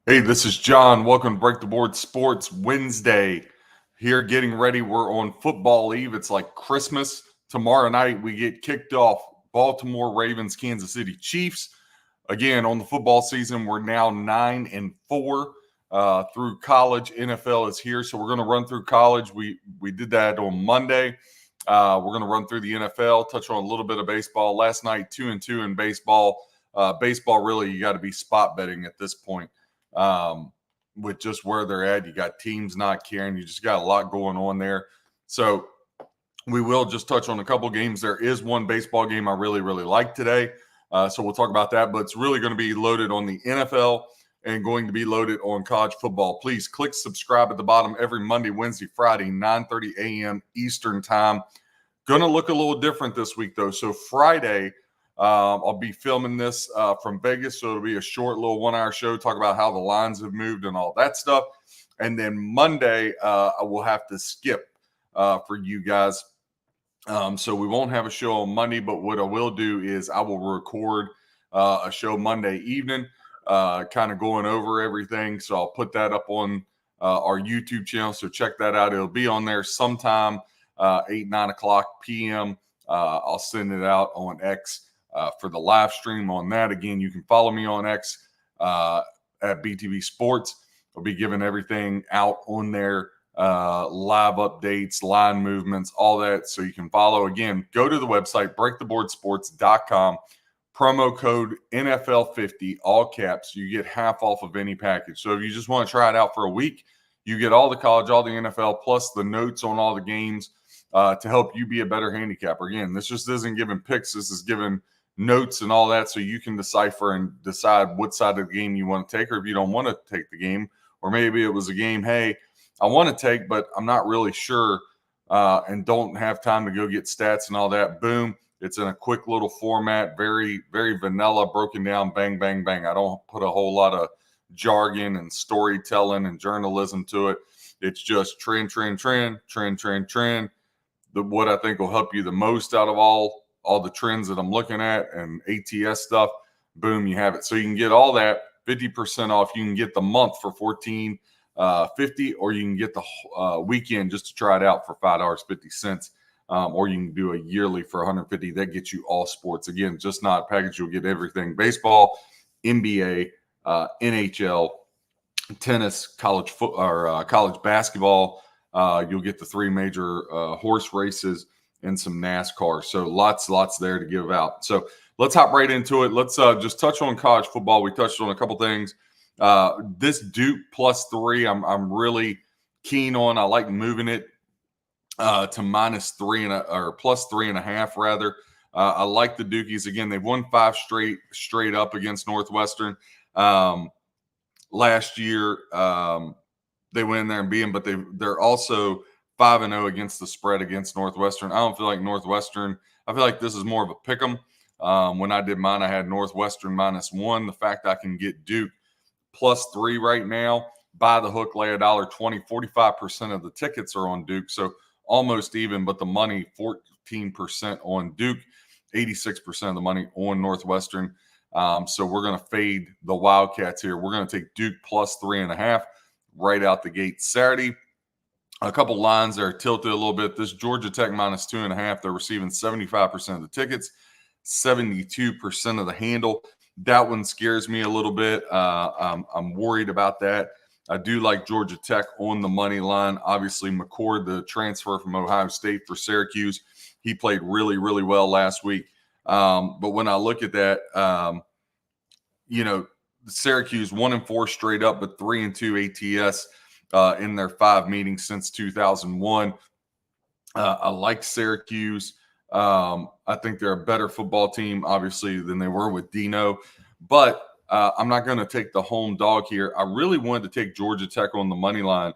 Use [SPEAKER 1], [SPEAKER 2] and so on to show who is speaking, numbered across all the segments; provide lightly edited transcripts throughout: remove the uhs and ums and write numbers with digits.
[SPEAKER 1] Hey, this is John. Welcome to Break the Board Sports Wednesday. Here, getting ready. We're on football eve. It's like Christmas. Tomorrow night, we get kicked off. Baltimore Ravens, Kansas City Chiefs. Again, on the football season, we're now 9-4 through college. NFL is here, so we're going to run through college. We did that on Monday. We're going to run through the NFL, touch on a little bit of baseball. Last night, 2-2 in baseball. Baseball, really, you got to be spot betting at this point. With just where they're at. You got teams not caring. You just got a lot going on there. So we will just touch on a couple games. There is one baseball game I really, really like today. So we'll talk about that, but it's really going to be loaded on the NFL and going to be loaded on college football. Please click subscribe at the bottom every Monday, Wednesday, Friday, 9:30 a.m. Eastern time. Going to look a little different this week, though. So Friday, I'll be filming this from Vegas, so it'll be a short little 1-hour show, talk about how the lines have moved and all that stuff. And then Monday, I will have to skip for you guys. So we won't have a show on Monday, but what I will do is I will record a show Monday evening, kind of going over everything. So I'll put that up on our YouTube channel. So check that out. It'll be on there sometime 8-9 o'clock p.m. I'll send it out on X for the live stream on that. Again, you can follow me on X at BTB Sports. I'll be giving everything out on there, live updates, line movements, all that. So you can follow. Again, go to the website, breaktheboardsports.com. Promo code NFL50, all caps. You get half off of any package. So if you just want to try it out for a week, you get all the college, all the NFL, plus the notes on all the games to help you be a better handicapper. Again, this just isn't giving picks. This is giving notes and all that so you can decipher and decide what side of the game you want to take, or if you don't want to take the game, or maybe it was a game, hey, I want to take, but I'm not really sure and don't have time to go get stats and all that. Boom. It's in a quick little format, very, very vanilla, broken down, bang, bang, bang. I don't put a whole lot of jargon and storytelling and journalism to it. It's just trend. What I think will help you the most out of all the trends that I'm looking at and ATS stuff. Boom, you have it. So you can get all that 50% off. You can get the month for $14.50, or you can get the weekend just to try it out for $5.50. Or you can do a yearly for $150. That gets you all sports. Again, just not a package. You'll get everything: baseball, NBA, NHL, tennis, college basketball. You'll get the 3 major horse races and some NASCAR. So lots there to give out. So let's hop right into it. Let's just touch on college football. We touched on a couple things. This Duke +3, I'm really keen on. I like moving it to -3 or +3.5 rather. I like the Dukies. Again, they've won 5 straight up against Northwestern. Last year, they went in there and beat them, but they're also 5-0 against the spread against Northwestern. I don't feel like Northwestern. I feel like this is more of a pick 'em. When I did mine, I had Northwestern -1. The fact I can get Duke +3 right now, buy the hook, lay $1.20. 45% of the tickets are on Duke, so almost even, but the money 14% on Duke, 86% of the money on Northwestern. So we're going to fade the Wildcats here. We're going to take Duke +3.5 right out the gate Saturday. A couple lines that are tilted a little bit. This Georgia Tech -2.5. They're receiving 75% of the tickets, 72% of the handle. That one scares me a little bit. I'm worried about that. I do like Georgia Tech on the money line. Obviously, McCord, the transfer from Ohio State for Syracuse, he played really, really well last week. But when I look at that, Syracuse 1-4 straight up, but 3-2 ATS in their 5 meetings since 2001. I like Syracuse. I think they're a better football team, obviously, than they were with Dino. But I'm not going to take the home dog here. I really wanted to take Georgia Tech on the money line.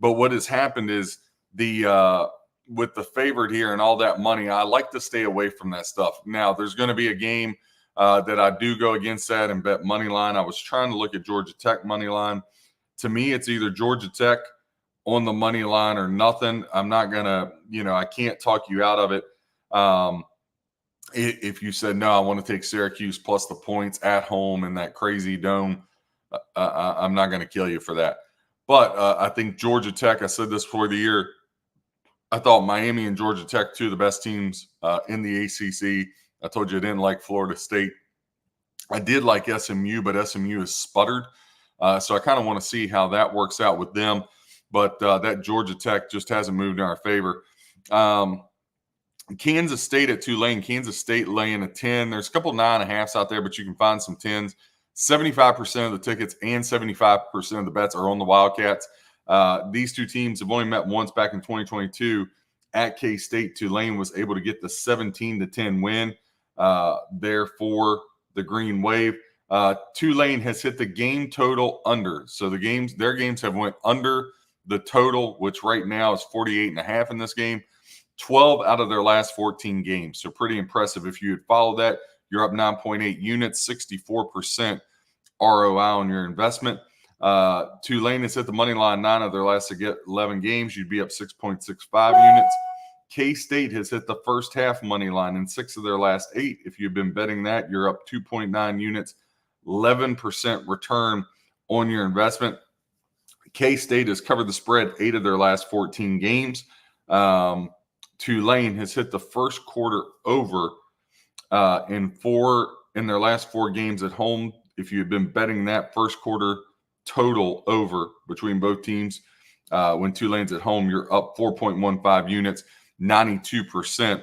[SPEAKER 1] But what has happened is with the favorite here and all that money, I like to stay away from that stuff. Now, there's going to be a game that I do go against that and bet money line. I was trying to look at Georgia Tech money line. To me, it's either Georgia Tech on the money line or nothing. I'm not going to, I can't talk you out of it. If you said, no, I want to take Syracuse plus the points at home in that crazy dome, I'm not going to kill you for that. But I think Georgia Tech, I said this before the year, I thought Miami and Georgia Tech, two of the best teams in the ACC. I told you I didn't like Florida State. I did like SMU, but SMU has sputtered. So I kind of want to see how that works out with them. But that Georgia Tech just hasn't moved in our favor. Kansas State at Tulane. Kansas State laying a 10. There's a couple 9.5s out there, but you can find some 10s. 75% of the tickets and 75% of the bets are on the Wildcats. These two teams have only met once back in 2022 at K-State. Tulane was able to get the 17-10 win there for the Green Wave. Tulane has hit the game total under. So their games have went under the total, which right now is 48.5 in this game. 12 out of their last 14 games. So pretty impressive. If you had followed that, you're up 9.8 units, 64% ROI on your investment. Tulane has hit the money line 9 of their last 11 games. You'd be up 6.65 units. K-State has hit the first half money line in 6 of their last 8. If you've been betting that, you're up 2.9 units, 11% return on your investment. K-State has covered the spread 8 of their last 14 games. Tulane has hit the first quarter over in their last 4 games at home. If you had been betting that first quarter total over between both teams, when Tulane's at home, you're up 4.15 units, 92%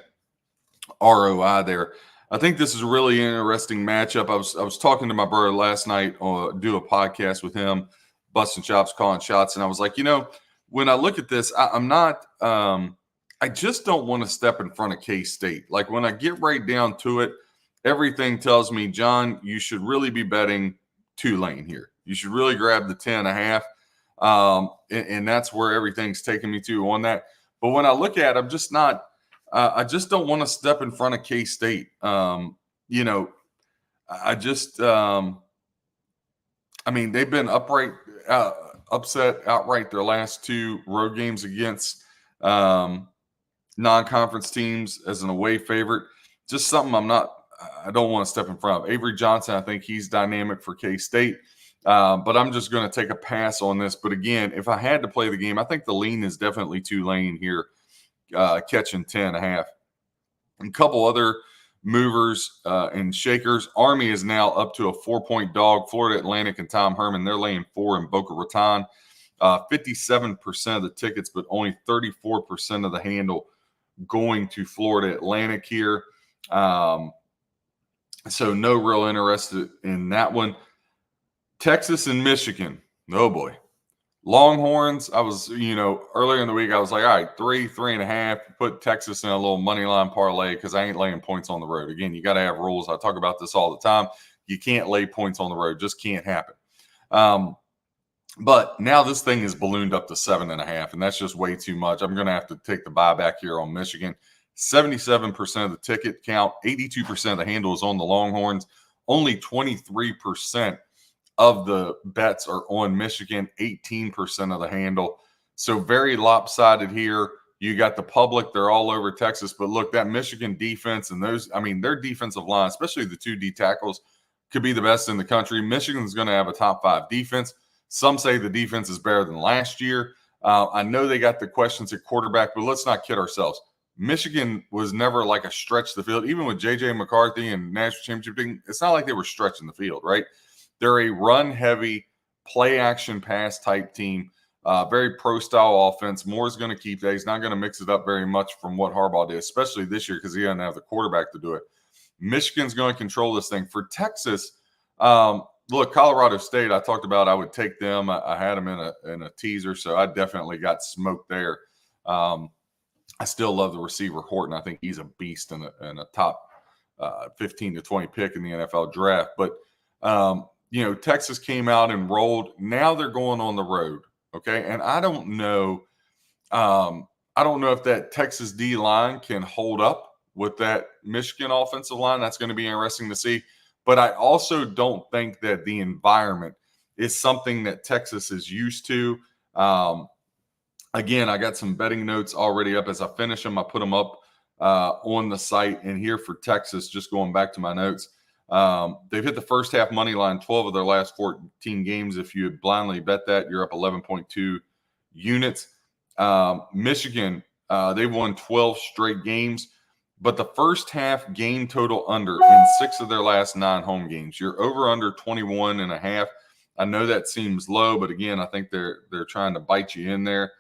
[SPEAKER 1] ROI there. I think this is a really interesting matchup. I was talking to my brother last night, do a podcast with him, busting chops, calling shots, and I was like, when I look at this, I'm not I just don't want to step in front of K-State. Like when I get right down to it, everything tells me, John, you should really be betting Tulane here. You should really grab the 10.5. And that's where everything's taking me to on that. But when I look at it, I'm just not I just don't want to step in front of K-State. I mean, they've been upset outright their last 2 road games against non-conference teams as an away favorite. Just something I don't want to step in front of. Avery Johnson, I think he's dynamic for K-State. But I'm just going to take a pass on this. But again, if I had to play the game, I think the lean is definitely Tulane here, catching 10.5. And a couple other movers and shakers. Army is now up to a 4-point dog. Florida Atlantic and Tom Herman, they're laying 4 in Boca Raton. 57% of the tickets, but only 34% of the handle going to Florida Atlantic here. So no real interest in that one. Texas and Michigan. Oh boy. Longhorns, I was, earlier in the week, I was like, all right, 3.5, put Texas in a little money line parlay because I ain't laying points on the road. Again, you got to have rules. I talk about this all the time. You can't lay points on the road. Just can't happen. But now this thing is ballooned up to 7.5, and that's just way too much. I'm going to have to take the buyback here on Michigan. 77% of the ticket count, 82% of the handle is on the Longhorns. Only 23% of the bets are on Michigan, 18% of the handle. So very lopsided here. You got the public, they're all over Texas. But look, that Michigan defense and their defensive line, especially the 2 D tackles, could be the best in the country. Michigan's going to have a top 5 defense. Some say the defense is better than last year. I know they got the questions at quarterback, but let's not kid ourselves. Michigan was never like a stretch the field. Even with J.J. McCarthy and national championship team, it's not like they were stretching the field, right? They're a run-heavy, play-action pass type team, very pro-style offense. Moore's going to keep that. He's not going to mix it up very much from what Harbaugh did, especially this year because he doesn't have the quarterback to do it. Michigan's going to control this thing. For Texas, look, Colorado State, I talked about I would take them. I had them in a teaser, so I definitely got smoked there. I still love the receiver Horton. I think he's a beast and a top 15 to 20 pick in the NFL draft. But, Texas came out and rolled. Now they're going on the road, okay? And I don't know if that Texas D-line can hold up with that Michigan offensive line. That's going to be interesting to see. But I also don't think that the environment is something that Texas is used to. Again, I got some betting notes already up. As I finish them, I put them up on the site. And here for Texas, just going back to my notes, They've hit the first half money line 12 of their last 14 games. If you blindly bet that, you're up 11.2 units. Michigan, they've won 12 straight games, but the first half game total under in 6 of their last 9 home games. You're over under 21.5. I know that seems low, but again, I think they're trying to bite you in there.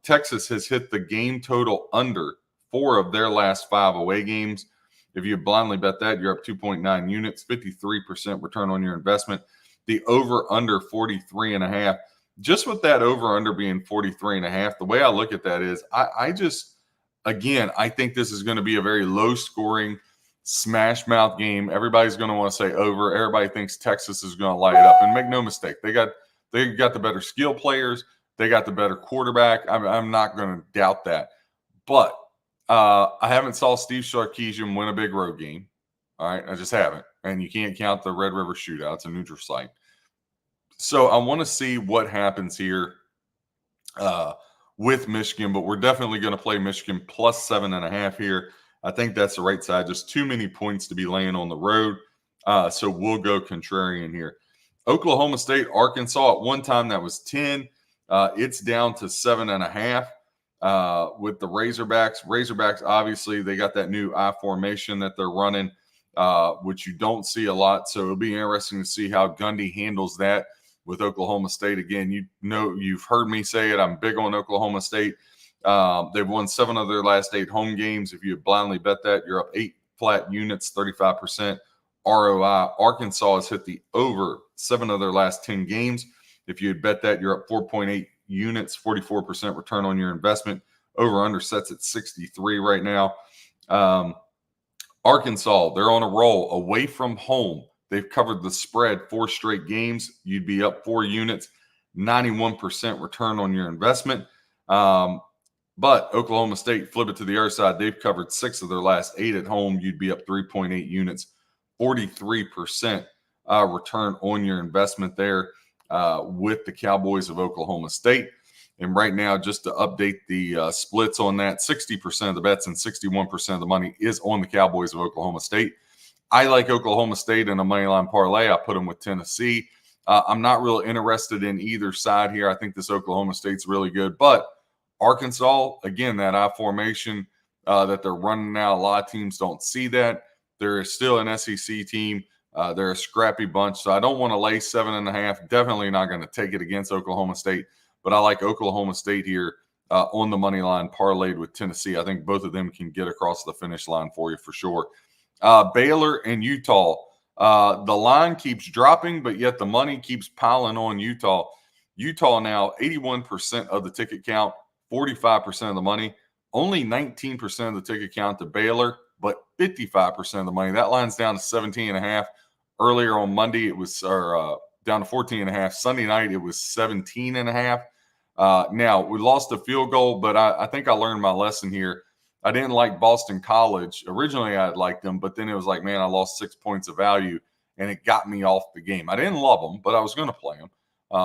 [SPEAKER 1] Texas has hit the game total under 4 of their last 5 away games. If you blindly bet that, you're up 2.9 units, 53% return on your investment. The over under 43.5. Just with that over under being 43.5, the way I look at that is I just, again, I think this is going to be a very low scoring smash mouth game. Everybody's going to want to say over. Everybody thinks Texas is going to light it up. And make no mistake, they got the better skill players. They got the better quarterback. I'm not going to doubt that. But I haven't saw Steve Sarkisian win a big road game. All right, I just haven't. And you can't count the Red River Shootout. It's a neutral site. So I want to see what happens here with Michigan, but we're definitely going to play Michigan plus 7.5 here. I think that's the right side. Just too many points to be laying on the road. So we'll go contrarian here. Oklahoma State, Arkansas, at one time that was 10. It's down to 7.5 with the Razorbacks. Razorbacks, obviously, they got that new I formation that they're running, which you don't see a lot. So it'll be interesting to see how Gundy handles that with Oklahoma State. Again, you've heard me say it. I'm big on Oklahoma State. They've won 7 of their last 8 home games. If you blindly bet that, you're up 8 flat units, 35% ROI. Arkansas has hit the over 7 of their last 10 games. If you bet that, you're up 4.8 units, 44% return on your investment. Over under sets at 63 right now. Arkansas, they're on a roll away from home. They've covered the spread 4 straight games. You'd be up 4 units, 91% return on your investment. But Oklahoma State, flip it to the other side. They've covered 6 of their last 8 at home. You'd be up 3.8 units, 43% return on your investment there with the Cowboys of Oklahoma State. And right now, just to update the splits on that, 60% of the bets and 61% of the money is on the Cowboys of Oklahoma State. I like Oklahoma State in a moneyline parlay. I put them with Tennessee. I'm not real interested in either side here. I think this Oklahoma State's really good. But Arkansas, again, that I formation that they're running now, a lot of teams don't see that. They're still an SEC team. They're a scrappy bunch. So I don't want to lay 7.5. Definitely not going to take it against Oklahoma State. But I like Oklahoma State here on the money line parlayed with Tennessee. I think both of them can get across the finish line for you for sure. Baylor and Utah. The line keeps dropping, but yet the money keeps piling on Utah. Utah now 81% of the ticket count, 45% of the money. Only 19% of the ticket count to Baylor, but 55% of the money. That line's down to 17.5. Earlier on Monday, it was down to 14.5. Sunday night, it was 17.5. Now, we lost a field goal, but I think I learned my lesson here. I didn't like Boston College. Originally, I liked them, but then it was like, man, I lost 6 points of value, and it got me off the game. I didn't love them, but I was going to play them.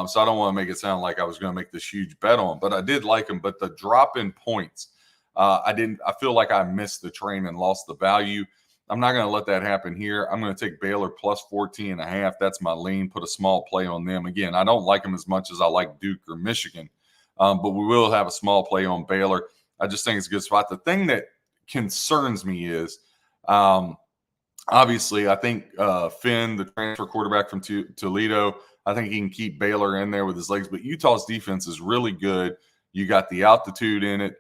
[SPEAKER 1] So I don't want to make it sound like I was going to make this huge bet on, but I did like them. But the drop in points, I feel like I missed the train and lost the value. I'm not going to let that happen here. I'm going to take Baylor plus 14.5. That's my lean. Put a small play on them. Again, I don't like them as much as I like Duke or Michigan, but we will have a small play on Baylor. I just think it's a good spot. The thing that concerns me is, obviously, I think Finn, the transfer quarterback from Toledo, I think he can keep Baylor in there with his legs. But Utah's defense is really good. You got the altitude in it.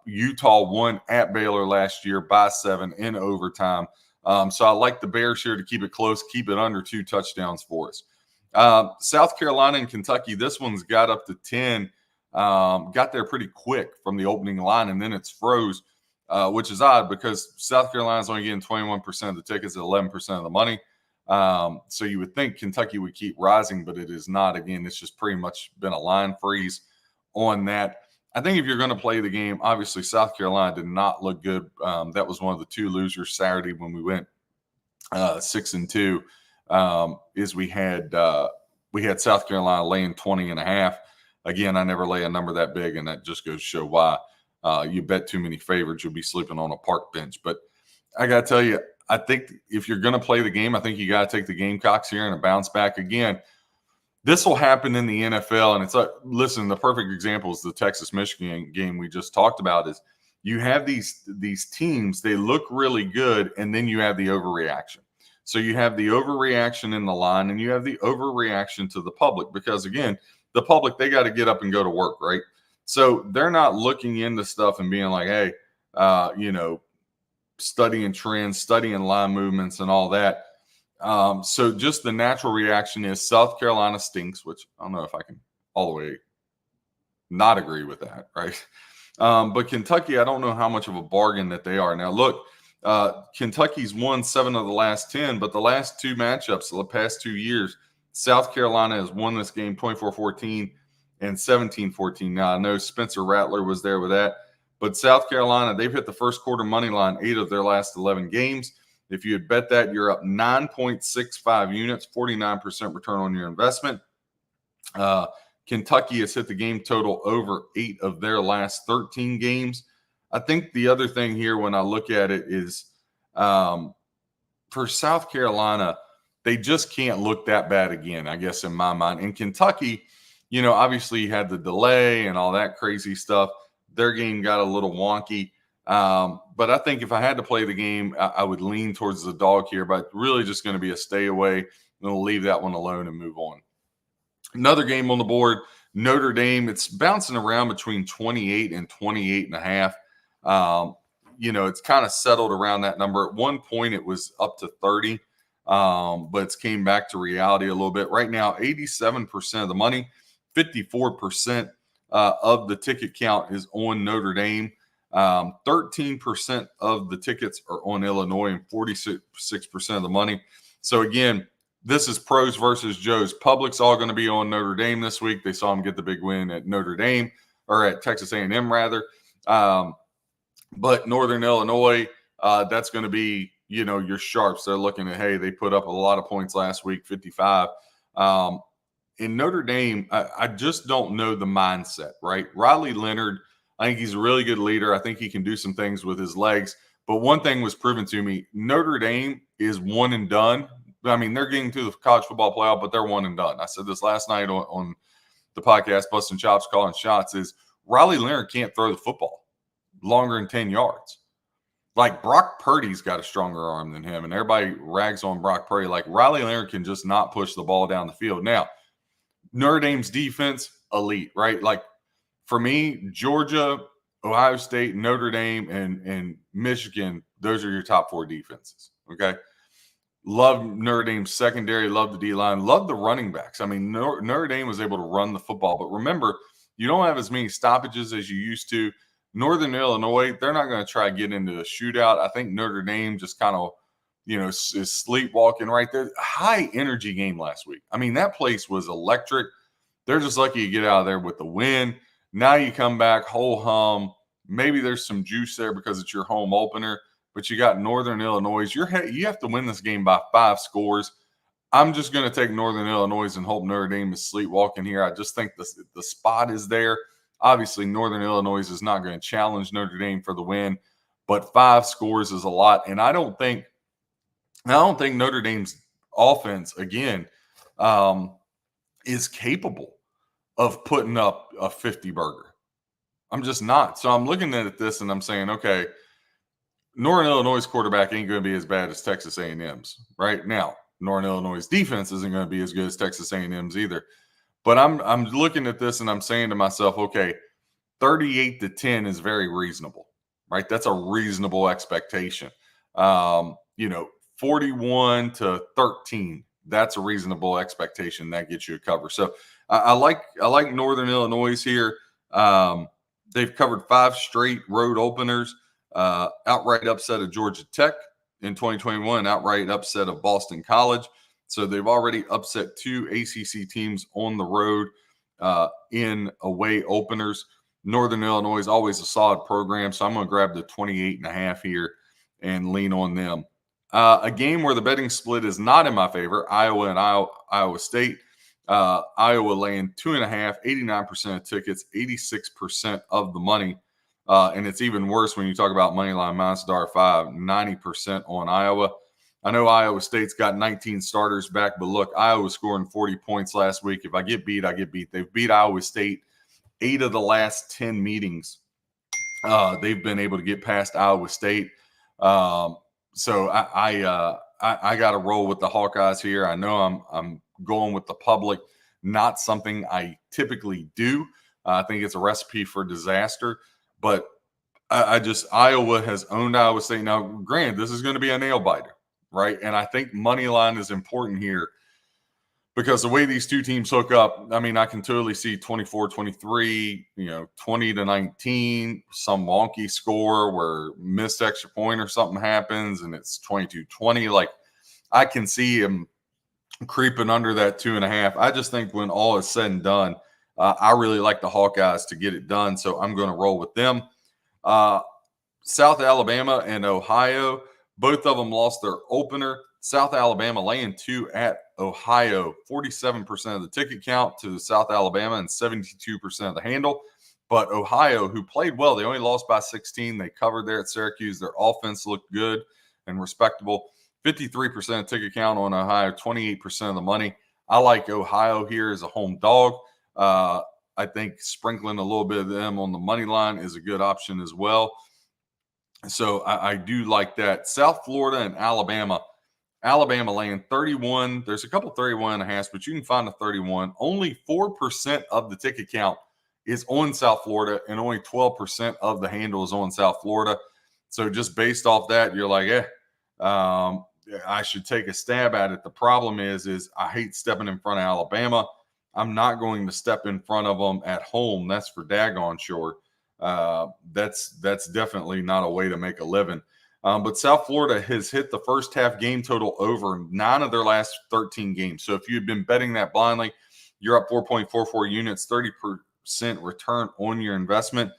[SPEAKER 1] Utah won at Baylor last year by 7 in overtime. So I like the Bears here to keep it close, keep it under 2 touchdowns for us. South Carolina and Kentucky, this one's got up to 10. Got there pretty quick from the opening line, and then it's froze, which is odd because South Carolina's only getting 21% of the tickets at 11% of the money. So you would think Kentucky would keep rising, but it is not. Again, it's just pretty much been a line freeze on that. I think if you're going to play the game, obviously South Carolina did not look good. That was one of the 2 losers Saturday when we went 6-2. Is we had South Carolina laying 20.5. Again, I never lay a number that big, and that just goes to show why. You bet too many favorites, you'll be sleeping on a park bench. But I got to tell you, I think if you're going to play the game, I think you got to take the Gamecocks here and a bounce back again. This will happen in the NFL, and it's listen. The perfect example is the Texas-Michigan game we just talked about. Is you have these teams, they look really good, and then you have the overreaction. So you have the overreaction in the line, and you have the overreaction to the public because, again, the public, they got to get up and go to work, right? So they're not looking into stuff and being like, hey, studying trends, studying line movements, and all that. So just the natural reaction is South Carolina stinks, which I don't know if I can all the way not agree with that, right? But Kentucky, I don't know how much of a bargain that they are. Now, look, Kentucky's won 7 of the last 10, but the last 2 matchups, the past 2 years, South Carolina has won this game 24-14 and 17-14. Now, I know Spencer Rattler was there with that, but South Carolina, they've hit the first quarter money line 8 of their last 11 games. If you had bet that, you're up 9.65 units, 49% return on your investment. Kentucky has hit the game total over 8 of their last 13 games. I think the other thing here when I look at it is for South Carolina, they just can't look that bad again, I guess, in my mind. And Kentucky, obviously you had the delay and all that crazy stuff. Their game got a little wonky. But I think if I had to play the game, I would lean towards the dog here, but really just going to be a stay away. And we'll leave that one alone and move on. Another game on the board, Notre Dame. It's bouncing around between 28 and 28.5. It's kind of settled around that number. At one point, it was up to 30, but it's came back to reality a little bit. Right now, 87% of the money, 54% of the ticket count is on Notre Dame. 13% of the tickets are on Illinois and 46% of the money. So again, this is pros versus Joes. Public's all going to be on Notre Dame this week. They saw him get the big win at Notre Dame, or at Texas A&M rather. But Northern Illinois, that's going to be, your sharps. They're looking at, hey, they put up a lot of points last week, 55. In Notre Dame, I just don't know the mindset, right? Riley Leonard, I think he's a really good leader. I think he can do some things with his legs. But one thing was proven to me, Notre Dame is one and done. I mean, they're getting to the college football playoff, but they're one and done. I said this last night on the podcast, Busting Chops, Calling Shots, is Riley Leonard can't throw the football longer than 10 yards. Like Brock Purdy's got a stronger arm than him, and everybody rags on Brock Purdy. Like Riley Leonard can just not push the ball down the field. Now, Notre Dame's defense, elite, right? Like for me, Georgia, Ohio State, Notre Dame, and Michigan, those are your top 4 defenses, okay? Love Notre Dame's secondary, love the D-line, love the running backs. I mean, Notre Dame was able to run the football, but remember, you don't have as many stoppages as you used to. Northern Illinois, they're not going to try to get into a shootout. I think Notre Dame just kind of, is sleepwalking right there. High energy game last week. I mean, that place was electric. They're just lucky to get out of there with the win. Now you come back, whole hum. Maybe there's some juice there because it's your home opener, but you got Northern Illinois. You have to win this game by 5 scores. I'm just going to take Northern Illinois and hope Notre Dame is sleepwalking here. I just think the spot is there. Obviously, Northern Illinois is not going to challenge Notre Dame for the win, but 5 scores is a lot. And I don't think Notre Dame's offense, again, is capable of putting up a 50 burger. I'm just not. So I'm looking at this and I'm saying, okay, Northern Illinois' quarterback ain't going to be as bad as Texas A&M's right now. Northern Illinois' defense isn't going to be as good as Texas A&M's either. But I'm looking at this and I'm saying to myself, okay, 38-10 is very reasonable, right? That's a reasonable expectation. 41-13, that's a reasonable expectation. That gets you a cover. So I like Northern Illinois here. They've covered 5 straight road openers. Outright upset of Georgia Tech in 2021, outright upset of Boston College. So they've already upset 2 ACC teams on the road in away openers. Northern Illinois is always a solid program, so I'm going to grab the 28.5 here and lean on them. A game where the betting split is not in my favor, Iowa and Iowa State. Iowa laying 2.5, 89% of tickets, 86% of the money. And it's even worse when you talk about moneyline minus $5, 90% on Iowa. I know Iowa State's got 19 starters back, but look, Iowa's scoring 40 points last week. If I get beat, I get beat. They've beat Iowa State 8 of the last 10 meetings. They've been able to get past Iowa State. So I got to roll with the Hawkeyes here. I know I'm going with the public, not something I typically do. I think it's a recipe for disaster, but Iowa has owned Iowa State. Now, granted, this is going to be a nail biter, right? And I think money line is important here because the way these two teams hook up, I mean, I can totally see 24-23, 20-19, some wonky score where missed extra point or something happens and it's 22-20. Like, I can see him creeping under that 2.5. I just think when all is said and done, I really like the Hawkeyes to get it done, so I'm going to roll with them. South Alabama and Ohio, both of them lost their opener. South Alabama laying 2 at Ohio, 47% of the ticket count to South Alabama and 72% of the handle. But Ohio, who played well, they only lost by 16. They covered there at Syracuse. Their offense looked good and respectable. 53% of ticket count on Ohio, 28% of the money. I like Ohio here as a home dog. I think sprinkling a little bit of them on the money line is a good option as well. So I do like that. South Florida and Alabama. Alabama laying 31. There's a couple 31.5, but you can find a 31. Only 4% of the ticket count is on South Florida, and only 12% of the handle is on South Florida. So just based off that, you're like, I should take a stab at it. The problem is I hate stepping in front of Alabama. I'm not going to step in front of them at home. That's for daggone sure. That's definitely not a way to make a living. But South Florida has hit the first half game total over 9 of their last 13 games. So if you've been betting that blindly, you're up 4.44 units, 30% return on your investment.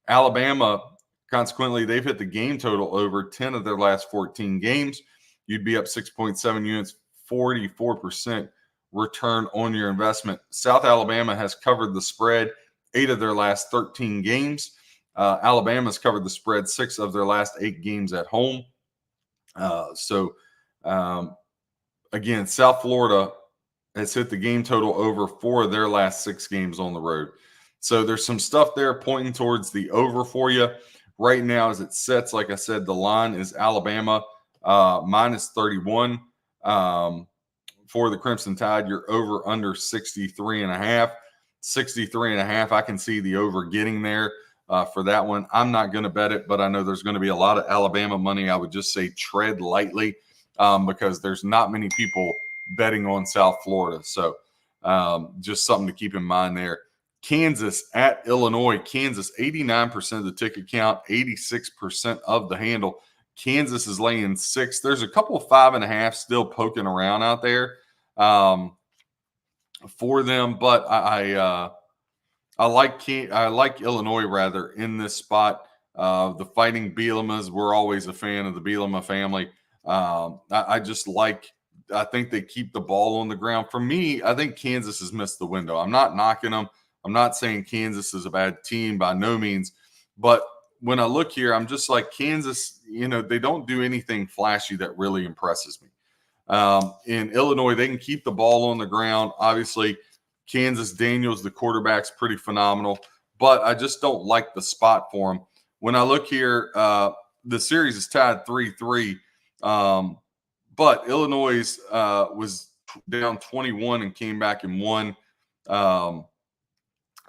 [SPEAKER 1] Alabama, consequently, they've hit the game total over 10 of their last 14 games. You'd be up 6.7 units, 44% return on your investment. South Alabama has covered the spread 8 of their last 13 games. Alabama's covered the spread 6 of their last 8 games at home. Again, South Florida has hit the game total over 4 of their last 6 games on the road. So there's some stuff there pointing towards the over for you. Right now, as it sets, like I said, the line is Alabama minus 31. For the Crimson Tide, you're over under 63.5. 63.5, I can see the over getting there for that one. I'm not going to bet it, but I know there's going to be a lot of Alabama money. I would just say tread lightly because there's not many people betting on South Florida. So just something to keep in mind there. Kansas at Illinois. Kansas, 89% of the ticket count, 86% of the handle. Kansas is laying 6. There's a couple of 5.5 still poking around out there for them, but I like Illinois rather in this spot. The Fighting Bielemas, we're always a fan of the Bielema family. I think they keep the ball on the ground. For me, I think Kansas has missed the window. I'm not knocking them. I'm not saying Kansas is a bad team by no means, but when I look here, I'm just like Kansas, they don't do anything flashy that really impresses me. In Illinois, they can keep the ball on the ground. Obviously, Kansas Daniels, the quarterback's pretty phenomenal, but I just don't like the spot for him. When I look here, the series is tied 3-3, but Illinois was down 21 and came back and won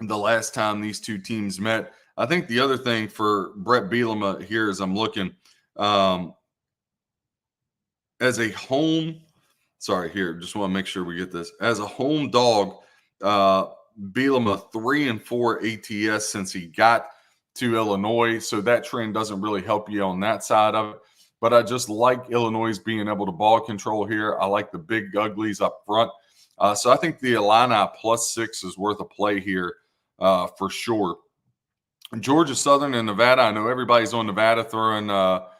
[SPEAKER 1] the last time these two teams met. I think the other thing for Bret Bielema here as I'm looking as a home – just want to make sure we get this. As a home dog, Bielema 3-4 ATS since he got to Illinois, so that trend doesn't really help you on that side of it. But I just like Illinois being able to ball control here. I like the big uglies up front. So I think the Illini +6 is worth a play here for sure. Georgia Southern and Nevada. I know everybody's on Nevada throwing up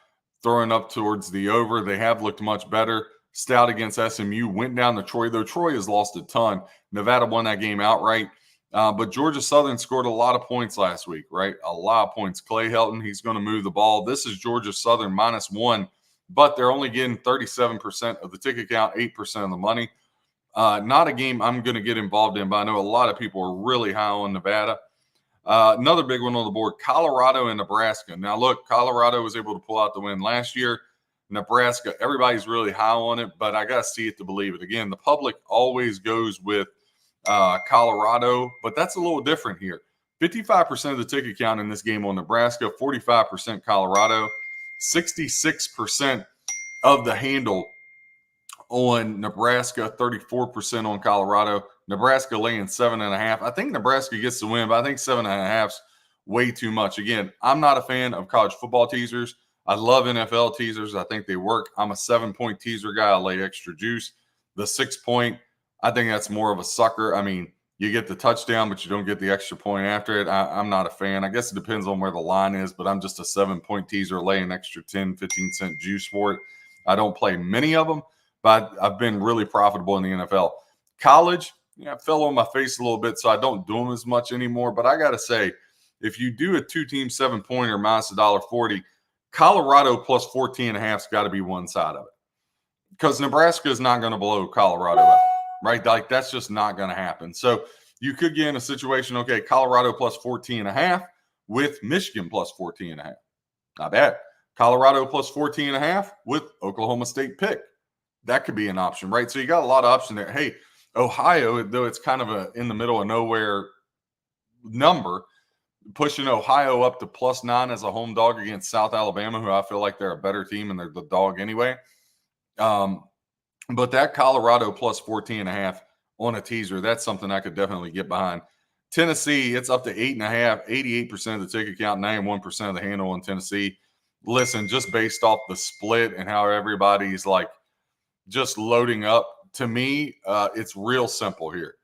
[SPEAKER 1] towards the over. They have looked much better. Stout against SMU. Went down to Troy, though Troy has lost a ton. Nevada won that game outright. But Georgia Southern scored a lot of points last week, right? A lot of points. Clay Helton, he's going to move the ball. This is Georgia Southern -1 but they're only getting 37% of the ticket count, 8% of the money. Not a game I'm going to get involved in, but I know a lot of people are really high on Nevada. Another big one on the board, Colorado and Nebraska. Now, look, Colorado was able to pull out the win last year. Nebraska, everybody's really high on it, but I got to see it to believe it. Again, the public always goes with Colorado, but that's a little different here. 55% of the ticket count in this game on Nebraska, 45% Colorado, 66% of the handle on Nebraska, 34% on Colorado. Nebraska laying 7.5. I think Nebraska gets the win, but I think 7.5's way too much. Again, I'm not a fan of college football teasers. I love NFL teasers. I think they work. I'm a 7-point teaser guy. I lay extra juice. The 6-point, I think that's more of a sucker. I mean, you get the touchdown, but you don't get the extra point after it. I'm not a fan. I guess it depends on where the line is, but I'm just a 7-point teaser, laying extra 10, 15-cent juice for it. I don't play many of them, but I've been really profitable in the NFL. College, I fell on my face a little bit, so I don't do them as much anymore. But I got to say, if you do a 2-team 7-pointer minus $1.40, Colorado plus 14.5 has got to be one side of it, because Nebraska is not going to blow Colorado out, right? Like, that's just not going to happen. So you could get in a situation, okay, Colorado plus 14.5 with Michigan plus 14.5. Not bad. Colorado plus 14.5 with Oklahoma State pick. That could be an option, right? So you got a lot of options there. Hey, Ohio, though it's kind of a in the middle of nowhere number, pushing Ohio up to +9 as a home dog against South Alabama, who I feel like they're a better team and they're the dog anyway. But that Colorado plus 14.5 on a teaser, that's something I could definitely get behind. Tennessee, it's up to 8.5, 88% of the ticket count, 91% of the handle on Tennessee. Listen, just based off the split and how everybody's like just loading up, to me, it's real simple here.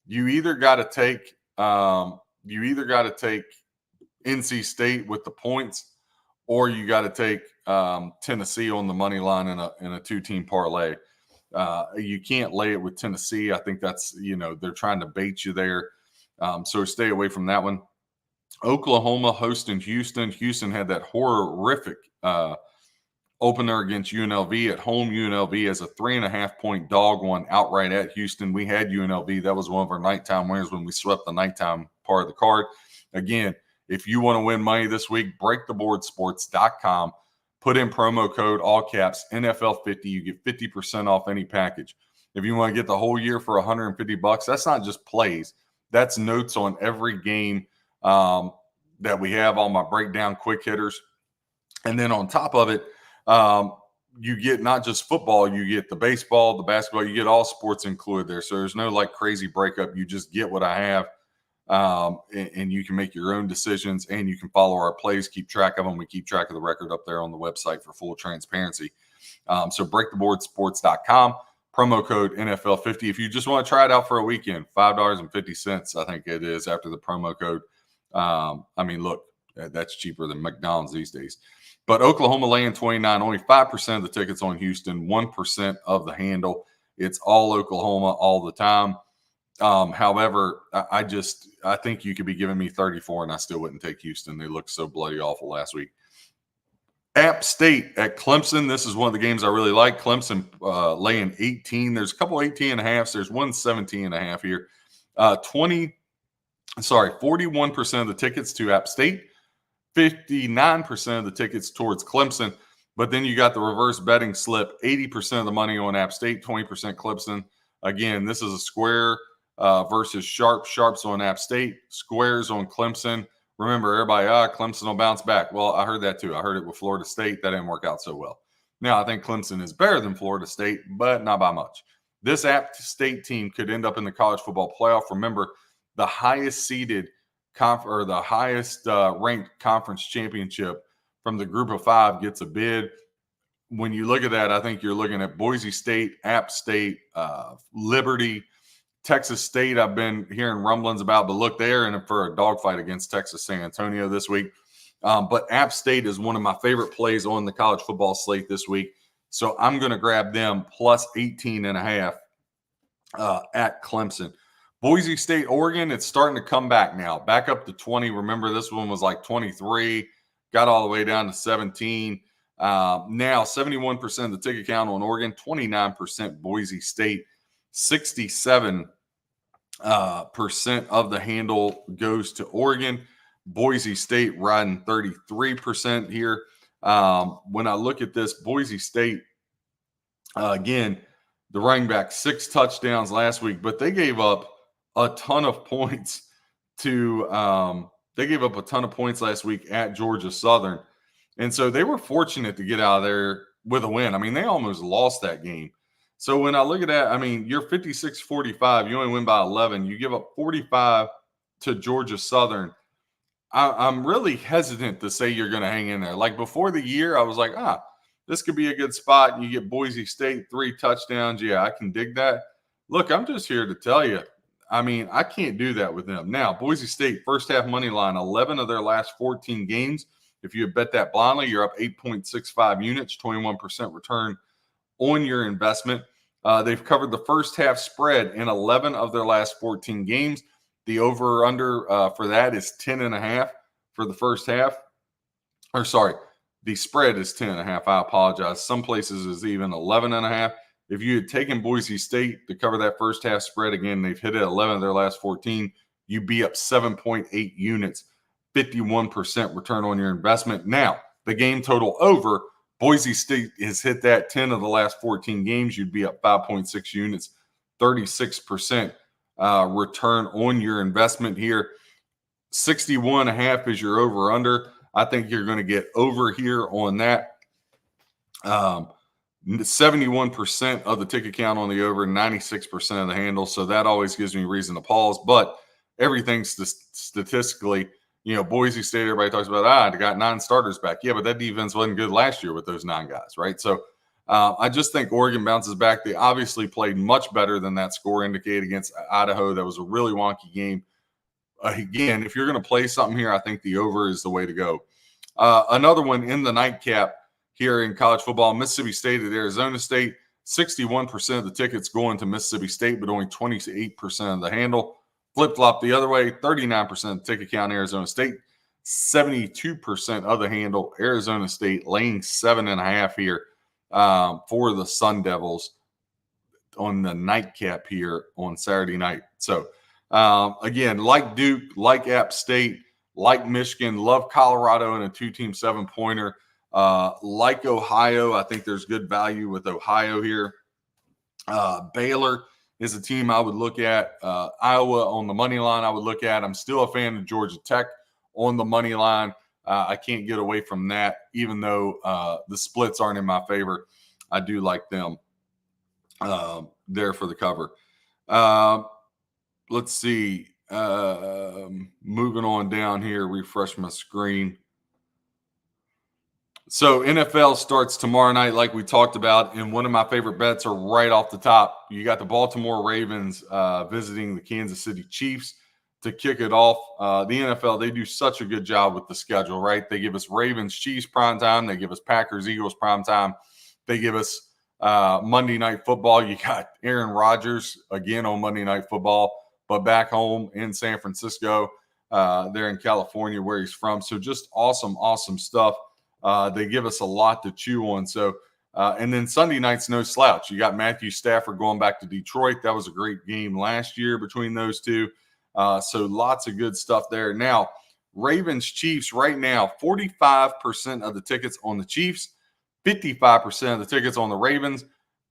[SPEAKER 1] You either got to take NC State with the points, or you got to take Tennessee on the money line in a 2-team parlay. You can't lay it with Tennessee. I think that's, they're trying to bait you there. So stay away from that one. Oklahoma hosting Houston. Houston had that horrific opener against UNLV at home. UNLV as a 3.5-point dog, won outright at Houston. We had UNLV. That was one of our nighttime winners when we swept the nighttime part of the card. Again, if you want to win money this week, breaktheboardsports.com. Put in promo code, all caps, NFL50. You get 50% off any package. If you want to get the whole year for $150, that's not just plays. That's notes on every game that we have, all my breakdown quick hitters. And then on top of it, you get not just football, you get the baseball, the basketball, you get all sports included there. So there's no like crazy breakup. You just get what I have. And you can make your own decisions, and you can follow our plays, keep track of them. We keep track of the record up there on the website for full transparency. So breaktheboardsports.com, promo code NFL50. If you just want to try it out for a weekend, $5.50, I think it is after the promo code. I mean, look, that's cheaper than McDonald's these days. But Oklahoma laying 29, only 5% of the tickets on Houston, 1% of the handle. It's all Oklahoma all the time. However, I think you could be giving me 34 and I still wouldn't take Houston. They looked so bloody awful last week. App State at Clemson. This is one of the games I really like. Clemson laying 18. There's a couple 18.5s. There's one 17.5 here. 41% of the tickets to App State, 59% of the tickets towards Clemson. But then you got the reverse betting slip, 80% of the money on App State, 20% Clemson. Again, this is a square versus sharp. Sharps on App State, squares on Clemson. Remember, everybody, Clemson will bounce back. Well, I heard that too. I heard it with Florida State. That didn't work out so well. Now, I think Clemson is better than Florida State, but not by much. This App State team could end up in the college football playoff. Remember, the highest seeded the highest ranked conference championship from the group of 5 gets a bid. When you look at that, I think you're looking at Boise State, App State, Liberty, Texas State. I've been hearing rumblings about, but look, they're in for a dogfight against Texas San Antonio this week. But App State is one of my favorite plays on the college football slate this week. So I'm going to grab them plus 18.5 at Clemson. Boise State, Oregon, it's starting to come back now. Back up to 20. Remember, this one was like 23, got all the way down to 17. Now, 71% of the ticket count on Oregon, 29% Boise State, 67% of the handle goes to Oregon. Boise State riding 33% here. When I look at this, Boise State, again, the running back, 6 touchdowns last week, but they gave up a ton of points last week at Georgia Southern. And so they were fortunate to get out of there with a win. I mean, they almost lost that game. So when I look at that, I mean, you're 56-45. You only win by 11. You give up 45 to Georgia Southern. I'm really hesitant to say you're going to hang in there. Like before the year, I was like, this could be a good spot. You get Boise State 3 touchdowns. Yeah, I can dig that. Look, I'm just here to tell you, I mean, I can't do that with them. Now, Boise State, first half money line, 11 of their last 14 games. If you bet that blindly, you're up 8.65 units, 21% return on your investment. They've covered the first half spread in 11 of their last 14 games. The over or under for that is 10.5 for the first half. Or sorry, the spread is 10.5. I apologize. Some places is even 11.5. If you had taken Boise State to cover that first half spread, again, they've hit it 11 of their last 14. You'd be up 7.8 units, 51% return on your investment. Now, the game total over, Boise State has hit that 10 of the last 14 games. You'd be up 5.6 units, 36% return on your investment here. 61.5 is your over under. I think you're going to get over here on that. 71% of the ticket count on the over, 96% of the handle. So that always gives me reason to pause. But everything statistically, Boise State, everybody talks about, they got 9 starters back. Yeah, but that defense wasn't good last year with those 9 guys, right? So I just think Oregon bounces back. They obviously played much better than that score indicated against Idaho. That was a really wonky game. Again, if you're going to play something here, I think the over is the way to go. Another one in the nightcap here in college football, Mississippi State at Arizona State. 61% of the tickets going to Mississippi State, but only 28% of the handle. Flip-flop the other way, 39% of the ticket count Arizona State, 72% of the handle Arizona State, laying 7.5 here for the Sun Devils on the nightcap here on Saturday night. So, again, like Duke, like App State, like Michigan, love Colorado in a 2-team 7-pointer. Like Ohio, I think there's good value with Ohio here. Baylor is a team I would look at. Iowa on the money line I would look at. I'm still a fan of Georgia Tech on the money line. I can't get away from that, even though the splits aren't in my favor. I do like them there for the cover. Let's see. Moving on down here, refresh my screen. So NFL starts tomorrow night, like we talked about, and one of my favorite bets are right off the top. You got the Baltimore Ravens visiting the Kansas City Chiefs to kick it off. The NFL, they do such a good job with the schedule, right? They give us Ravens, Chiefs primetime. They give us Packers, Eagles primetime. They give us Monday Night Football. You got Aaron Rodgers again on Monday Night Football, but back home in San Francisco, there in California where he's from. So just awesome stuff. They give us a lot to chew on. So, and then Sunday night's no slouch. You got Matthew Stafford going back to Detroit. That was a great game last year between those two. So lots of good stuff there. Now, Ravens Chiefs right now, 45% of the tickets on the Chiefs, 55% of the tickets on the Ravens.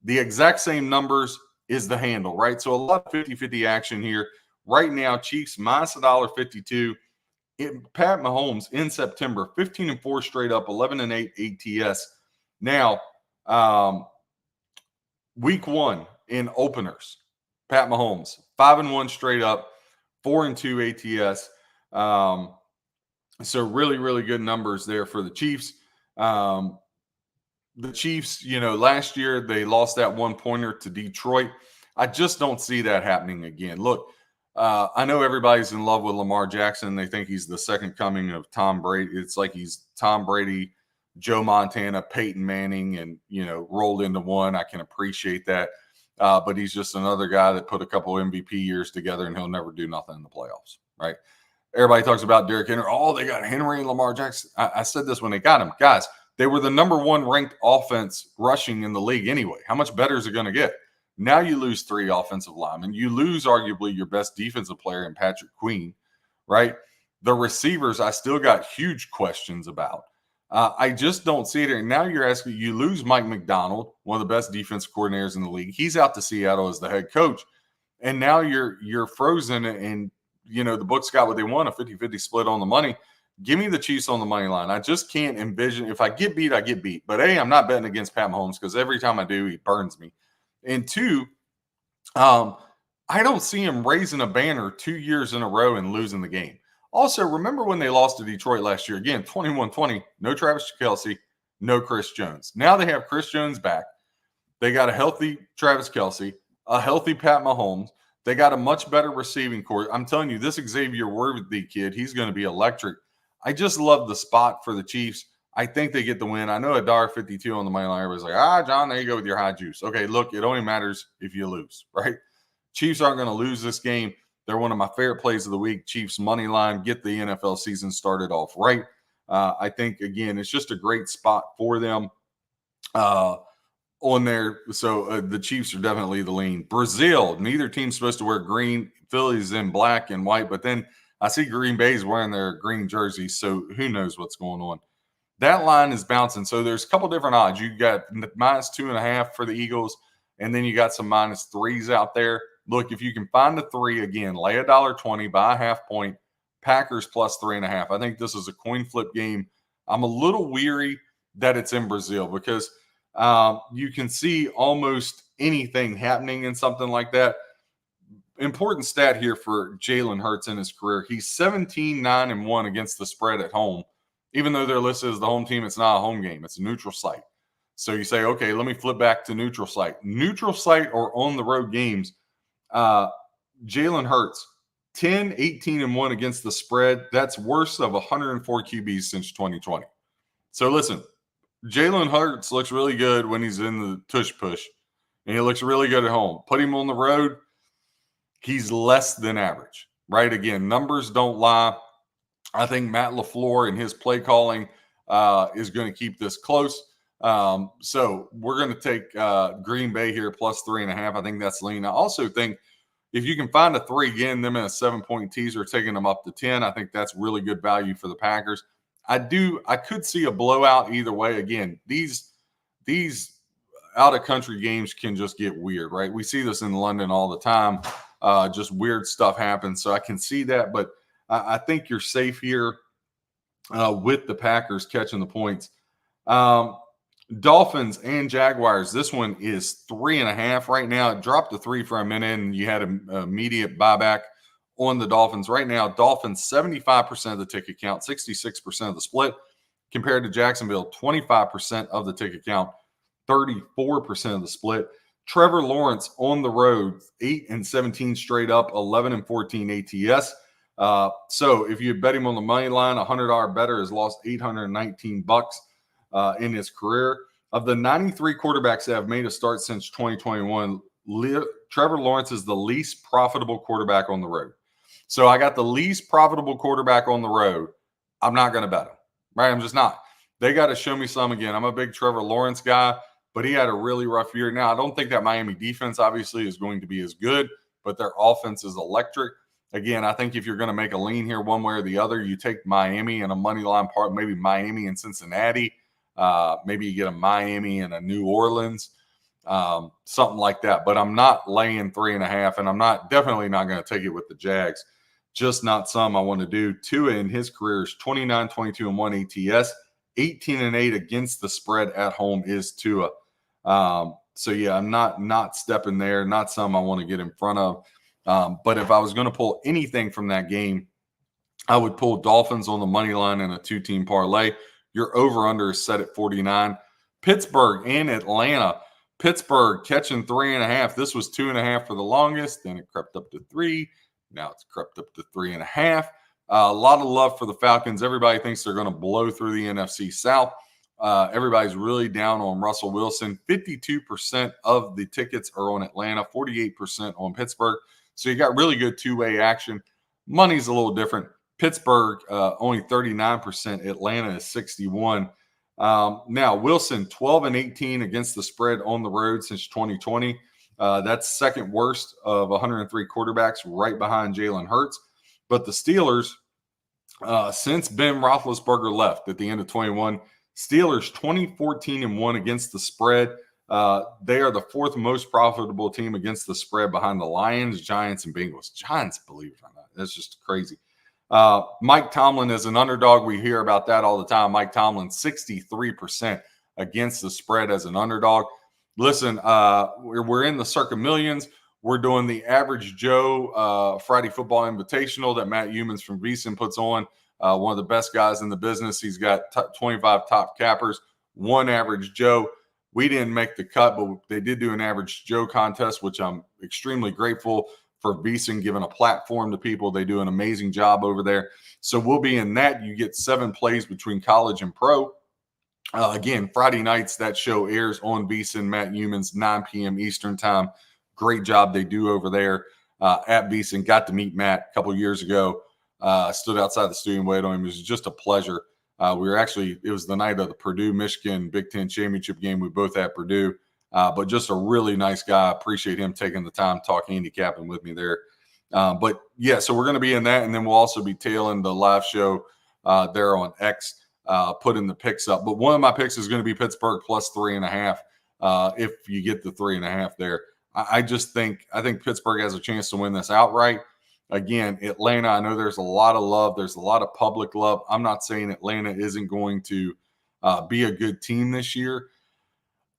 [SPEAKER 1] The exact same numbers is the handle, right? So a lot of 50-50 action here. Right now, Chiefs minus $1.52. Pat Mahomes in September, 15-4 straight up, 11-8 ATS. Now, week 1 in openers, Pat Mahomes, 5-1 straight up, 4-2 ATS. So really good numbers there for the Chiefs. The Chiefs, last year they lost that 1-pointer to Detroit. I just don't see that happening again. Look, I know everybody's in love with Lamar Jackson. They think he's the second coming of Tom Brady. It's like he's Tom Brady, Joe Montana, Peyton Manning, and, rolled into one. I can appreciate that. But he's just another guy that put a couple MVP years together, and he'll never do nothing in the playoffs, right? Everybody talks about Derrick Henry. Oh, they got Henry and Lamar Jackson. I said this when they got him. Guys, They were the number one ranked offense rushing in the league anyway. How much better is it going to get? Now you lose 3 offensive linemen. You lose arguably your best defensive player in Patrick Queen, right? The receivers, I still got huge questions about. I just don't see it. And now you're asking, you lose Mike McDonald, one of the best defensive coordinators in the league. He's out to Seattle as the head coach. And now you're frozen, and the books got what they want, a 50-50 split on the money. Give me the Chiefs on the money line. I just can't envision. If I get beat, I get beat. But A, I'm not betting against Pat Mahomes because every time I do, he burns me. And 2, I don't see him raising a banner 2 years in a row and losing the game. Also, remember when they lost to Detroit last year? Again, 21-20, no Travis Kelce, no Chris Jones. Now they have Chris Jones back. They got a healthy Travis Kelce, a healthy Pat Mahomes. They got a much better receiving core. I'm telling you, this Xavier Worthy kid, he's going to be electric. I just love the spot for the Chiefs. I think they get the win. I know $1.52 on the money line. Everybody's like, John, there you go with your high juice. Okay, look, it only matters if you lose, right? Chiefs aren't going to lose this game. They're one of my favorite plays of the week. Chiefs money line, get the NFL season started off right. I think, again, it's just a great spot for them on there. So the Chiefs are definitely the lean. Brazil, neither team's supposed to wear green. Philly's in black and white, but then I see Green Bay's wearing their green jerseys, so who knows what's going on. That line is bouncing. So there's a couple different odds. You got -2.5 for the Eagles, and then you got some -3s out there. Look, if you can find a 3, again, lay $1.20, buy a half point, Packers +3.5. I think this is a coin flip game. I'm a little weary that it's in Brazil because you can see almost anything happening in something like that. Important stat here for Jalen Hurts in his career. He's 17-9-1 against the spread at home. Even though they're listed as the home team, it's not a home game. It's a neutral site. So you say, okay, let me flip back to neutral site. Neutral site or on the road games, Jalen Hurts, 10-18-1 against the spread. That's worse of 104 QBs since 2020. So listen, Jalen Hurts looks really good when he's in the tush push, and he looks really good at home. Put him on the road, he's less than average, right? Again, numbers don't lie. I think Matt LaFleur and his play calling is going to keep this close. So we're going to take Green Bay here +3.5. I think that's lean. I also think if you can find a 3, again, them in a 7-point teaser, taking them up to 10, I think that's really good value for the Packers. I could see a blowout either way. Again, these out-of-country games can just get weird, right? We see this in London all the time. Just weird stuff happens. So I can see that, but I think you're safe here with the Packers catching the points. Dolphins and Jaguars. This one is 3.5 right now. It dropped to 3 for a minute, and you had an immediate buyback on the Dolphins. Right now, Dolphins 75% of the ticket count, 66% of the split, compared to Jacksonville 25% of the ticket count, 34% of the split. Trevor Lawrence on the road, 8-17 straight up, 11-14 ATS. So if you bet him on the money line, $100 better has lost $819 in his career. Of the 93 quarterbacks that have made a start since 2021, Trevor Lawrence is the least profitable quarterback on the road. So I got the least profitable quarterback on the road. I'm not going to bet him, right? I'm just not. They got to show me some again. I'm a big Trevor Lawrence guy, but he had a really rough year. Now, I don't think that Miami defense obviously is going to be as good, but their offense is electric. Again, I think if you're going to make a lean here one way or the other, you take Miami and a money line part, maybe Miami and Cincinnati. Maybe you get a Miami and a New Orleans, something like that. But I'm not laying 3.5, and I'm definitely not going to take it with the Jags. Just not some I want to do. Tua in his career is 29-22-1 ATS, 18-8 against the spread at home is Tua. So yeah, I'm not stepping there. Not some I want to get in front of. But if I was going to pull anything from that game, I would pull Dolphins on the money line in a 2-team parlay. Your over-under is set at 49. Pittsburgh and Atlanta. Pittsburgh catching 3.5. This was 2.5 for the longest. Then it crept up to 3. Now it's crept up to 3.5. A lot of love for the Falcons. Everybody thinks they're going to blow through the NFC South. Everybody's really down on Russell Wilson. 52% of the tickets are on Atlanta, 48% on Pittsburgh. So you got really good two-way action. Money's a little different. Pittsburgh only 39%. Atlanta is 61%. Now, Wilson, 12-18 against the spread on the road since 2020. That's second worst of 103 quarterbacks, right behind Jalen Hurts. But the Steelers, since Ben Roethlisberger left at the end of 21, Steelers 20-14-1 against the spread. They are the fourth most profitable team against the spread behind the Lions, Giants, and Bengals. Giants, believe it or not. That's just crazy. Mike Tomlin is an underdog. We hear about that all the time. Mike Tomlin, 63% against the spread as an underdog. Listen, we're in the Circa Millions. We're doing the Average Joe Friday Football Invitational that Matt Humans from VSiN puts on. One of the best guys in the business. He's got 25 top cappers, one Average Joe. We didn't make the cut, but they did do an Average Joe contest, which I'm extremely grateful for VSiN giving a platform to people. They do an amazing job over there. So we'll be in that. You get 7 plays between college and pro. Again, Friday nights, that show airs on VSiN, Matt Humans, 9 p.m. Eastern time. Great job they do over there at VSiN. Got to meet Matt a couple of years ago. Stood outside the studio and waited on him. It was just a pleasure. It was the night of the Purdue-Michigan Big Ten championship game. We both had Purdue, but just a really nice guy. Appreciate him taking the time to talk handicapping with me there. But yeah, so we're going to be in that, and then we'll also be tailing the live show there on X, putting the picks up. But one of my picks is going to be Pittsburgh plus 3.5 if you get the 3.5 there. I think Pittsburgh has a chance to win this outright. Again, Atlanta, I know there's a lot of love. There's a lot of public love. I'm not saying Atlanta isn't going to be a good team this year.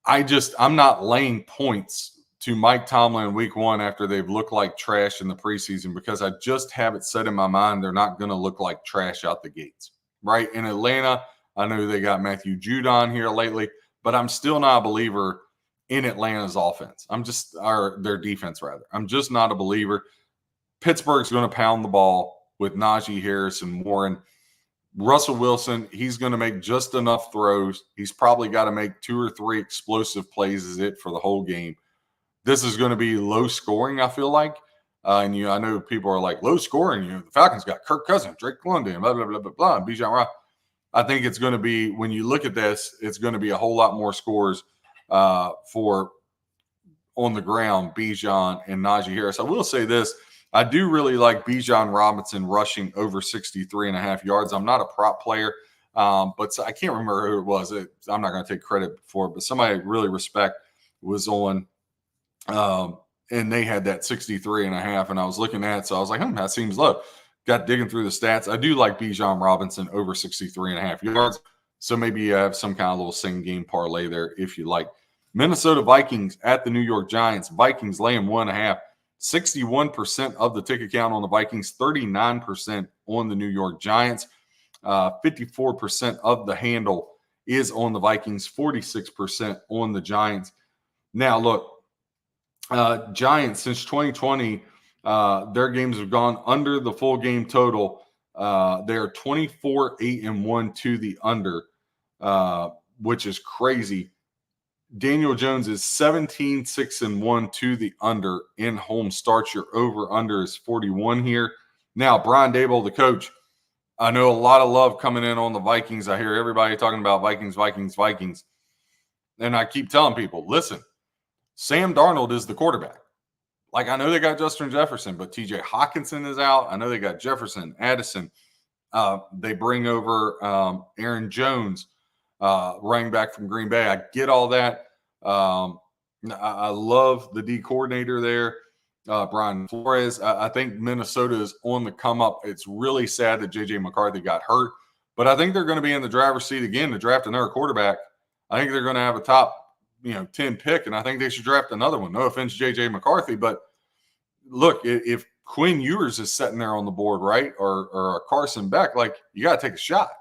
[SPEAKER 1] I'm not laying points to Mike Tomlin in week 1 after they've looked like trash in the preseason, because I just have it set in my mind they're not going to look like trash out the gates, right? In Atlanta, I know they got Matthew Judon here lately, but I'm still not a believer in Atlanta's offense. Or their defense, rather. I'm just not a believer. Pittsburgh's going to pound the ball with Najee Harris and Warren. Russell Wilson, he's going to make just enough throws. He's probably got to make 2 or 3 explosive plays is it for the whole game. This is going to be low scoring, I feel like. I know people are like, low scoring. The Falcons got Kirk Cousins, Drake London, blah, blah, blah, blah, blah, and Bijan Ross. I think it's going to be, when you look at this, it's going to be a whole lot more scores for on the ground, Bijan and Najee Harris. I will say this. I do really like Bijan Robinson rushing over 63.5 yards. I'm not a prop player, but I can't remember who it was. I'm not going to take credit for it, but somebody I really respect was on, and they had that 63.5, and I was looking at it, so I was like, that seems low. Got digging through the stats. I do like Bijan Robinson over 63.5 yards, so maybe you have some kind of little same game parlay there if you like. Minnesota Vikings at the New York Giants. Vikings laying 1.5. 61% of the ticket count on the Vikings, 39% on the New York Giants. 54% of the handle is on the Vikings, 46% on the Giants. Now, look, Giants, since 2020, their games have gone under the full game total. They are 24-8-1 to the under, which is crazy. Daniel Jones is 17-6-1 to the under in home starts. Your over-under is 41 here. Now, Brian Daboll, the coach, I know a lot of love coming in on the Vikings. I hear everybody talking about Vikings. And I keep telling people, listen, Sam Darnold is the quarterback. Like, I know they got Justin Jefferson, but TJ Hawkinson is out. I know they got Jefferson, Addison. They bring over Aaron Jones, running back from Green Bay. I get all that. I love the D coordinator there, Brian Flores. I think Minnesota is on the come up. It's really sad that J.J. McCarthy got hurt, but I think they're going to be in the driver's seat again to draft another quarterback. I think they're going to have a top 10 pick, and I think they should draft another one. No offense, J.J. McCarthy, but look, if Quinn Ewers is sitting there on the board, right, or Carson Beck, like, you got to take a shot.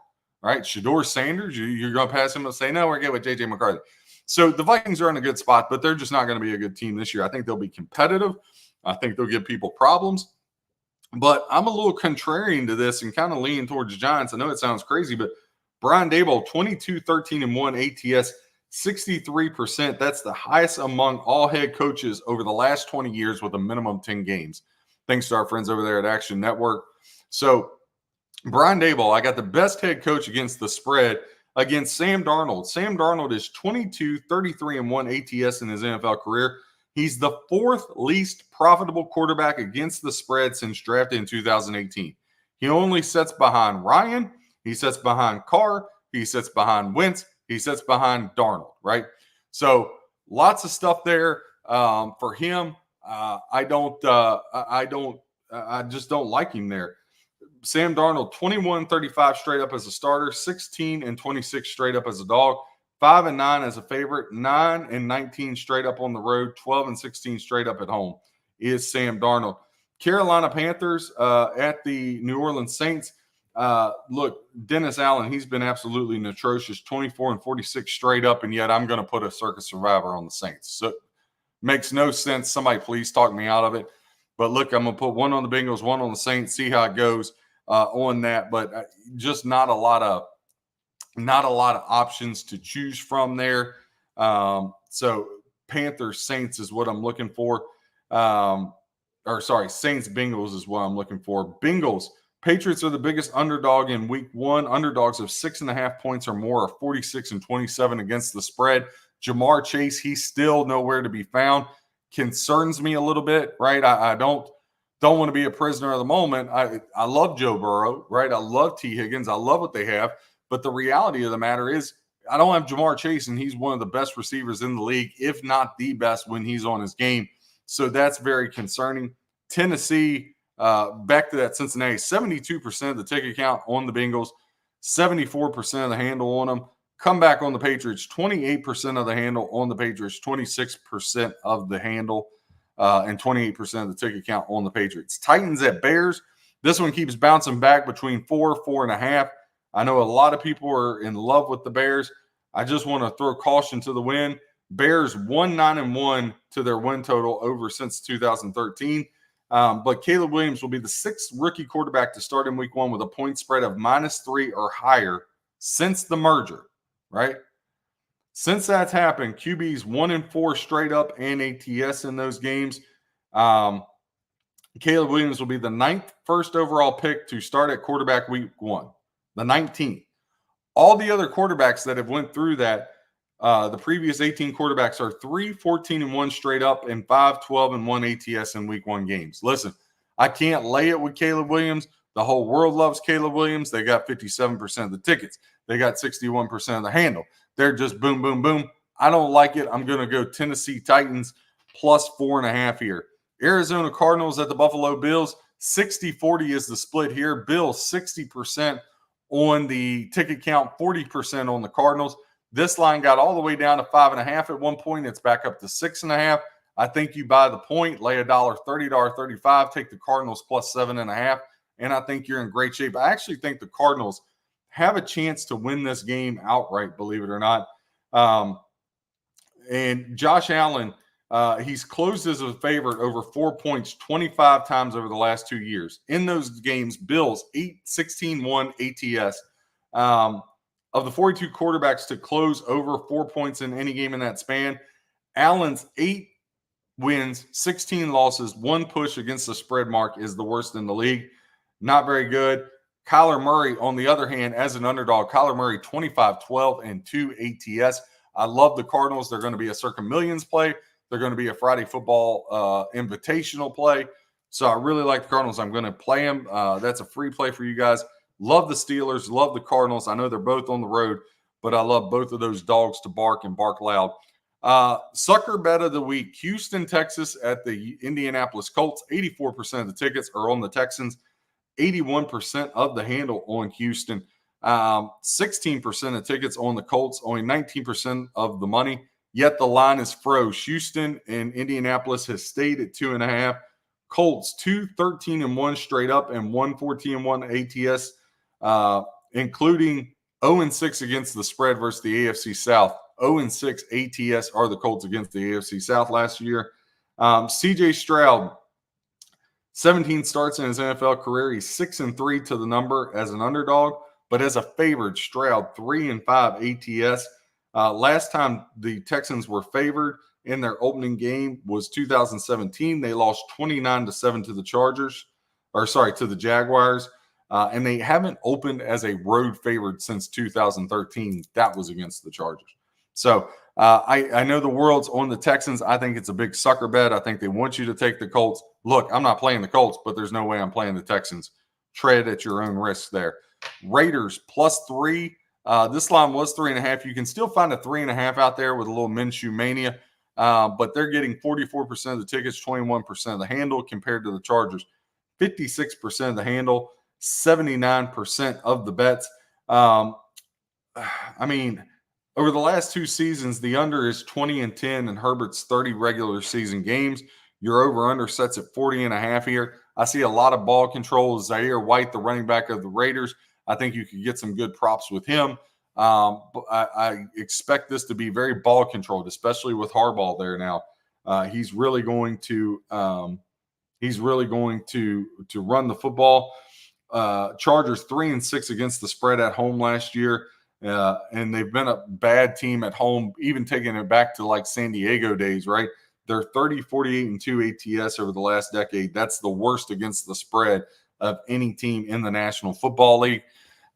[SPEAKER 1] Right, Shedeur Sanders, you're going to pass him and say, no, we're good with J.J. McCarthy. So the Vikings are in a good spot, but they're just not going to be a good team this year. I think they'll be competitive. I think they'll give people problems. But I'm a little contrarian to this and kind of leaning towards the Giants. I know it sounds crazy, but Brian Daboll, 22-13-1 ATS, 63%. That's the highest among all head coaches over the last 20 years with a minimum 10 games. Thanks to our friends over there at Action Network. So Brian Daboll, I got the best head coach against the spread against Sam Darnold. Sam Darnold is 22, 33-1 ATS in his NFL career. He's the fourth least profitable quarterback against the spread since drafted in 2018. He only sits behind Ryan. He sits behind Carr. He sits behind Wentz. He sits behind Darnold, right? So lots of stuff there for him. I just don't like him there. Sam Darnold, 21-35 straight up as a starter, 16-26 straight up as a dog, 5-9 as a favorite, 9-19 straight up on the road, 12-16 straight up at home is Sam Darnold. Carolina Panthers at the New Orleans Saints. Look, Dennis Allen, he's been absolutely atrocious, 24-46 straight up, and yet I'm going to put a Circus Survivor on the Saints. So makes no sense. Somebody please talk me out of it. But look, I'm going to put one on the Bengals, one on the Saints, see how it goes on that. But just not a lot of options to choose from there. So Panthers Saints is what I'm looking for. Saints Bengals is what I'm looking for. Bengals Patriots are the biggest underdog in week one. Underdogs of 6.5 points or more are 46-27 against the spread. Jamar Chase, he's still nowhere to be found. Concerns me a little bit, right? I don't want to be a prisoner of the moment. I love Joe Burrow, right? I love T. Higgins. I love what they have. But the reality of the matter is I don't have Jamar Chase, and he's one of the best receivers in the league, if not the best when he's on his game. So that's very concerning. Tennessee, back to that Cincinnati, 72% of the ticket count on the Bengals, 74% of the handle on them. Come back on the Patriots, 28% of the handle on the Patriots, 26% of the handle, and 28% of the ticket count on the Patriots. Titans at Bears. This one keeps bouncing back between 4.5. I know a lot of people are in love with the Bears. I just want to throw caution to the wind. Bears 9-1 to their win total over since 2013. But Caleb Williams will be the sixth rookie quarterback to start in week one with a point spread of -3 or higher since the merger, right? Since that's happened, QB's 1-4 straight up and ATS in those games. Caleb Williams will be the 9th first overall pick to start at quarterback week one, the 19th. All the other quarterbacks that have went through that, the previous 18 quarterbacks are 3-14-1 straight up and 5-12-1 ATS in week one games. Listen, I can't lay it with Caleb Williams. The whole world loves Caleb Williams. They got 57% of the tickets. They got 61% of the handle. They're just boom, boom, boom. I don't like it. I'm going to go Tennessee Titans plus 4.5 here. Arizona Cardinals at the Buffalo Bills. 60-40 is the split here. Bills 60% on the ticket count, 40% on the Cardinals. This line got all the way down to 5.5 at one point. It's back up to 6.5. I think you buy the point, lay $1.30, $1.35, take the Cardinals plus 7.5, and I think you're in great shape. I actually think the Cardinals have a chance to win this game outright, believe it or not. And Josh Allen, he's closed as a favorite over 4 points 25 times over the last 2 years. In those games, Bills 8-16-1 ATS. Of the 42 quarterbacks to close over 4 points in any game in that span, Allen's 8 wins, 16 losses, 1 push against the spread mark is the worst in the league. Not very good. Kyler Murray, on the other hand, as an underdog, Kyler Murray 25-12 and 2 ATS. I love the Cardinals. They're going to be a Circa Millions play. They're going to be a Friday football invitational play. So I really like the Cardinals. I'm going to play them. That's a free play for you guys. Love the Steelers. Love the Cardinals. I know they're both on the road, but I love both of those dogs to bark and bark loud. Sucker bet of the week. Houston, Texas at the Indianapolis Colts. 84% of the tickets are on the Texans. 81% of the handle on Houston. 16% of tickets on the Colts. Only 19% of the money. Yet the line is froze. Houston and Indianapolis has stayed at 2.5. Colts 2-13-1 straight up and 1-14-1 ATS, including 0-6 against the spread versus the AFC South. 0-6 ATS are the Colts against the AFC South last year. CJ Stroud, 17 starts in his NFL career. He's 6-3 to the number as an underdog, but as a favored, Stroud 3-5 ATS. Last time the Texans were favored in their opening game was 2017. They lost 29-7 to the Jaguars. And they haven't opened as a road favorite since 2013. That was against the Chargers. So I know the world's on the Texans. I think it's a big sucker bet. I think they want you to take the Colts. Look, I'm not playing the Colts, but there's no way I'm playing the Texans. Tread at your own risk there. Raiders +3. This line was 3.5. You can still find a 3.5 out there with a little Minshew mania, but they're getting 44% of the tickets, 21% of the handle compared to the Chargers. 56% of the handle, 79% of the bets. I mean, over the last 2 seasons, the under is 20-10 in Herbert's 30 regular season games. Your over-under sets at 40.5 here. I see a lot of ball control. Zaire White, the running back of the Raiders, I think you could get some good props with him. But I expect this to be very ball controlled, especially with Harbaugh there now. He's really going to run the football. Chargers 3-6 against the spread at home last year. And they've been a bad team at home, even taking it back to like San Diego days, right? They're 30-48-2 ATS over the last decade. That's the worst against the spread of any team in the National Football League.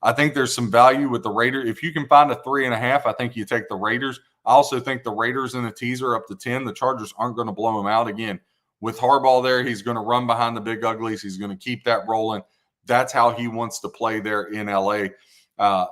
[SPEAKER 1] I think there's some value with the Raiders. If you can find a 3.5, I think you take the Raiders. I also think the Raiders in the teaser up to 10. The Chargers aren't going to blow them out again. With Harbaugh there, he's going to run behind the big uglies. He's going to keep that rolling. That's how he wants to play there in LA.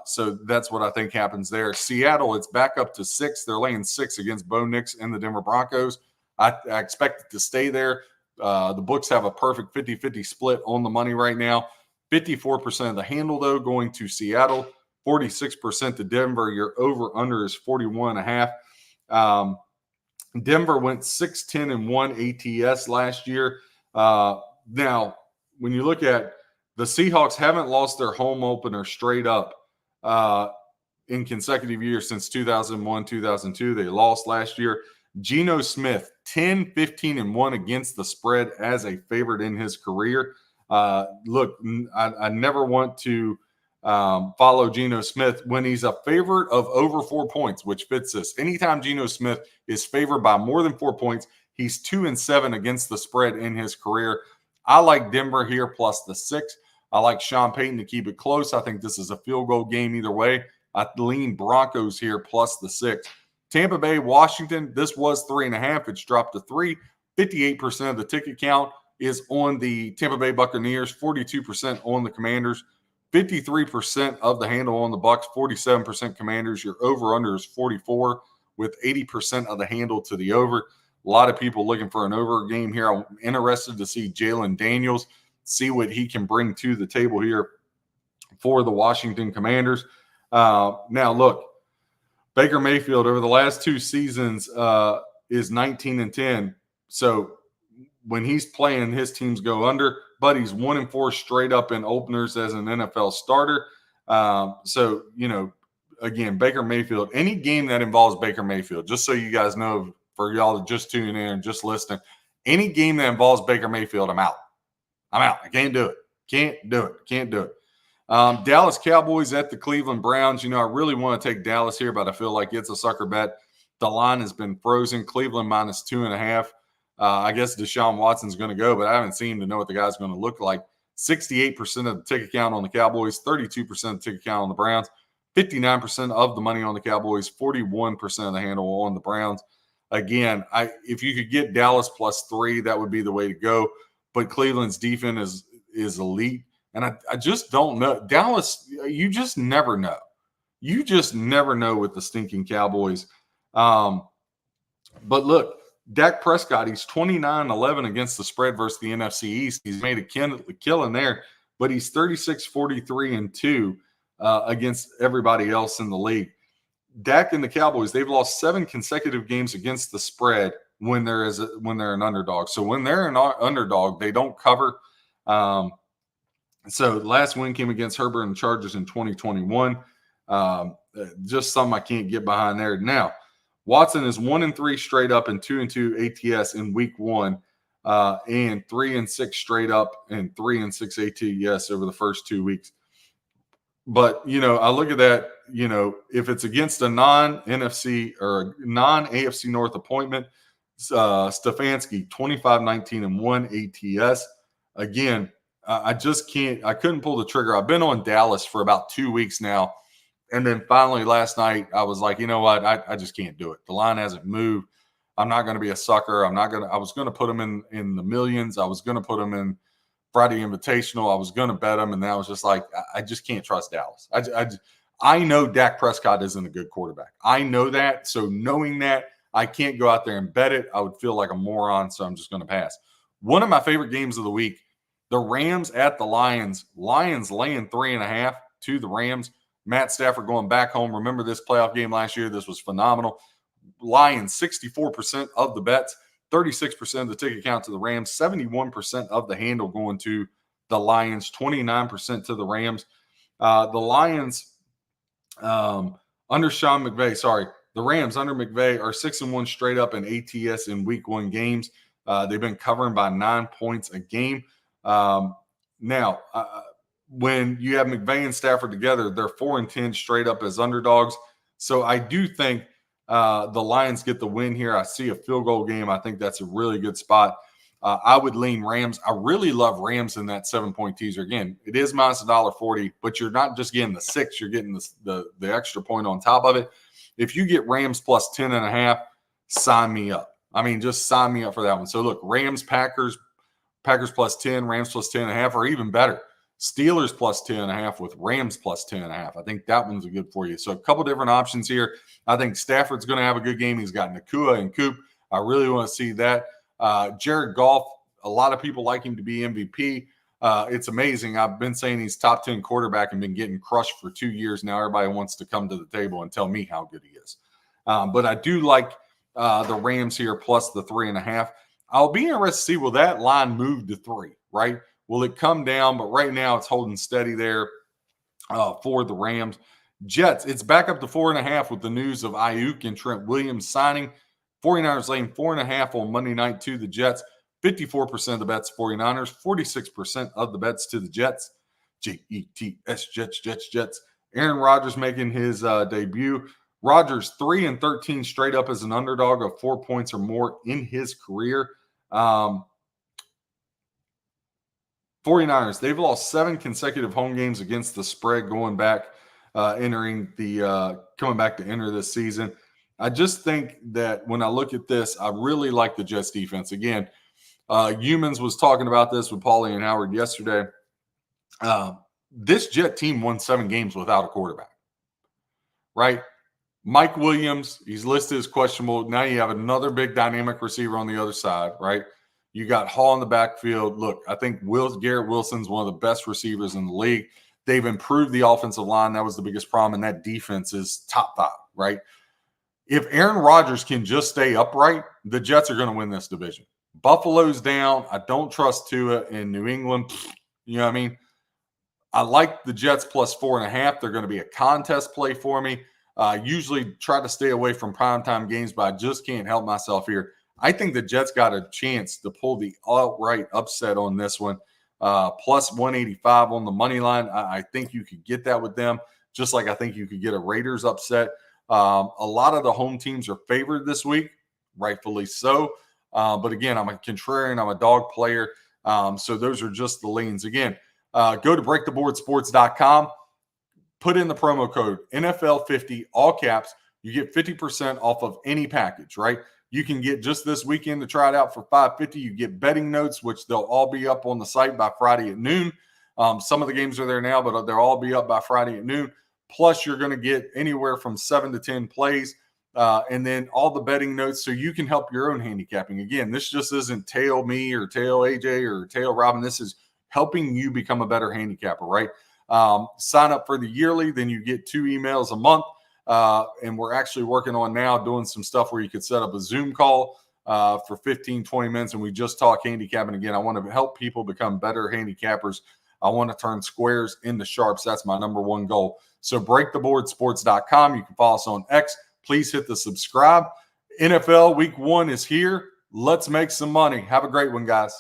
[SPEAKER 1] So that's what I think happens there. Seattle, it's back up to 6. They're laying 6 against Bo Nix and the Denver Broncos. I expect it to stay there. The books have a perfect 50-50 split on the money right now. 54% of the handle, though, going to Seattle. 46% to Denver. Your over-under is 41.5. Denver went 6-10-1 ATS last year. Now, when you look at the Seahawks, haven't lost their home opener straight up in consecutive years since 2001, 2002. They lost last year. Geno Smith, 10-15-1 against the spread as a favorite in his career. Look, I never want to follow Geno Smith when he's a favorite of over 4 points, which fits this. Anytime Geno Smith is favored by more than 4 points, he's 2-7 against the spread in his career. I like Denver here plus the 6. I like Sean Payton to keep it close. I think this is a field goal game either way. I lean Broncos here plus the 6. Tampa Bay, Washington, this was 3.5. It's dropped to 3. 58% of the ticket count is on the Tampa Bay Buccaneers, 42% on the Commanders, 53% of the handle on the Bucs, 47% Commanders. Your over-under is 44 with 80% of the handle to the over. A lot of people looking for an over game here. I'm interested to see Jalen Daniels, see what he can bring to the table here for the Washington Commanders. Now, look, Baker Mayfield over the last 2 seasons is 19-10. So when he's playing, his teams go under, but he's 1-4 straight up in openers as an NFL starter. So, again, Baker Mayfield, any game that involves Baker Mayfield, just so you guys know, for y'all just tuning in and just listening, any game that involves Baker Mayfield, I'm out. I can't do it. Dallas Cowboys at the Cleveland Browns. I really want to take Dallas here, but I feel like it's a sucker bet. The line has been frozen. Cleveland -2.5. I guess Deshaun Watson's going to go, but I haven't seen to know what the guy's going to look like. 68% of the ticket count on the Cowboys, 32% of the ticket count on the Browns, 59% of the money on the Cowboys, 41% of the handle on the Browns. Again, if you could get Dallas +3, that would be the way to go. But Cleveland's defense is elite. And I just don't know. Dallas, you just never know. You just never know with the stinking Cowboys. But look, Dak Prescott, he's 29-11 against the spread versus the NFC East. He's made a killing there, but he's 36-43-2 against everybody else in the league. Dak and the Cowboys, they've lost 7 consecutive games against the spread when they're an underdog. So when they're an underdog, they don't cover. So last win came against Herbert and the Chargers in 2021. Just something I can't get behind there. Now, Watson is 1-3 straight up and 2-2 ATS in week 1, and 3-6 straight up and 3-6 ATS over the first 2 weeks. But, I look at that, if it's against a non-NFC or non-AFC North appointment, Stefanski, 25-19-1 ATS. Again, I just can't. I couldn't pull the trigger. I've been on Dallas for about 2 weeks now. And then finally last night, I was like, you know what? I just can't do it. The line hasn't moved. I'm not going to be a sucker. I was going to put them in the millions. I was going to put them in Friday Invitational. I was going to bet them. And then I was just like, I just can't trust Dallas. I know Dak Prescott isn't a good quarterback. I know that. So knowing that, I can't go out there and bet it. I would feel like a moron. So I'm just going to pass. One of my favorite games of the week, the Rams at the Lions. Lions laying 3.5 to the Rams. Matt Stafford going back home. Remember this playoff game last year? This was phenomenal. Lions, 64% of the bets, 36% of the ticket count to the Rams, 71% of the handle going to the Lions, 29% to the Rams. The Lions under Sean McVay, the Rams under McVay are 6-1 straight up in ATS in week 1 games. They've been covering by 9 points a game. Now, when you have McVay and Stafford together, they're 4-10 straight up as underdogs. So I do think the Lions get the win here. I see a field goal game. I think that's a really good spot. I would lean Rams. I really love Rams in that 7-point teaser. Again, it is minus $1.40, but you're not just getting the 6, you're getting the extra point on top of it. If you get Rams plus 10.5, sign me up. I mean, just sign me up for that one. So look, Rams, Packers plus 10, Rams plus 10.5, or even better, Steelers plus 10.5 with Rams plus 10.5. I think that one's a good for you. So a couple different options here. I think Stafford's going to have a good game. He's got Nakua and Coop. I really want to see that. Jared Goff, a lot of people like him to be MVP. It's amazing. I've been saying he's top 10 quarterback and been getting crushed for 2 years now. Everybody wants to come to the table and tell me how good he is. But I do like the Rams here plus the 3.5. I'll be interested to see, will that line move to 3, right? Will it come down? But right now it's holding steady there for the Rams. Jets, it's back up to 4.5 with the news of Ayuk and Trent Williams signing. 49ers laying 4.5 on Monday night to the Jets. 54% of the bets, 49ers. 46% of the bets to the Jets. Jets, Jets. Aaron Rodgers making his debut. Rodgers 3-13 straight up as an underdog of 4 points or more in his career. 49ers, they've lost 7 consecutive home games against the spread going back, coming back to enter this season. I just think that when I look at this, I really like the Jets defense. Again, Humans was talking about this with Paulie and Howard yesterday. This Jet team won 7 games without a quarterback, right? Mike Williams, he's listed as questionable. Now you have another big dynamic receiver on the other side, right? You got Hall in the backfield. Look, I think Garrett Wilson's one of the best receivers in the league. They've improved the offensive line. That was the biggest problem, and that defense is top 5, right? If Aaron Rodgers can just stay upright, the Jets are going to win this division. Buffalo's down. I don't trust Tua in New England. You know what I mean? I like the Jets plus 4.5. They're going to be a contest play for me. Usually try to stay away from primetime games, but I just can't help myself here. I think the Jets got a chance to pull the outright upset on this one. Plus 185 on the money line. I think you could get that with them, just like I think you could get a Raiders upset. A lot of the home teams are favored this week, rightfully so. But again, I'm a contrarian. I'm a dog player. So those are just the leans. Again, go to breaktheboardsports.com. Put in the promo code NFL50, all caps. You get 50% off of any package, right? You can get just this weekend to try it out for $5.50. You get betting notes, which they'll all be up on the site by Friday at noon. Some of the games are there now, but they'll all be up by Friday at noon. Plus, you're going to get anywhere from 7 to 10 plays, and then all the betting notes so you can help your own handicapping. Again, this just isn't tail me or tail AJ or tail Robin. This is helping you become a better handicapper, right? Sign up for the yearly, then you get 2 emails a month. And we're actually working on now doing some stuff where you could set up a Zoom call for 15, 20 minutes. And we just talk handicapping again. I want to help people become better handicappers. I want to turn squares into sharps. That's my number one goal. So breaktheboardsports.com. You can follow us on X. Please hit the subscribe. NFL week 1 is here. Let's make some money. Have a great one, guys.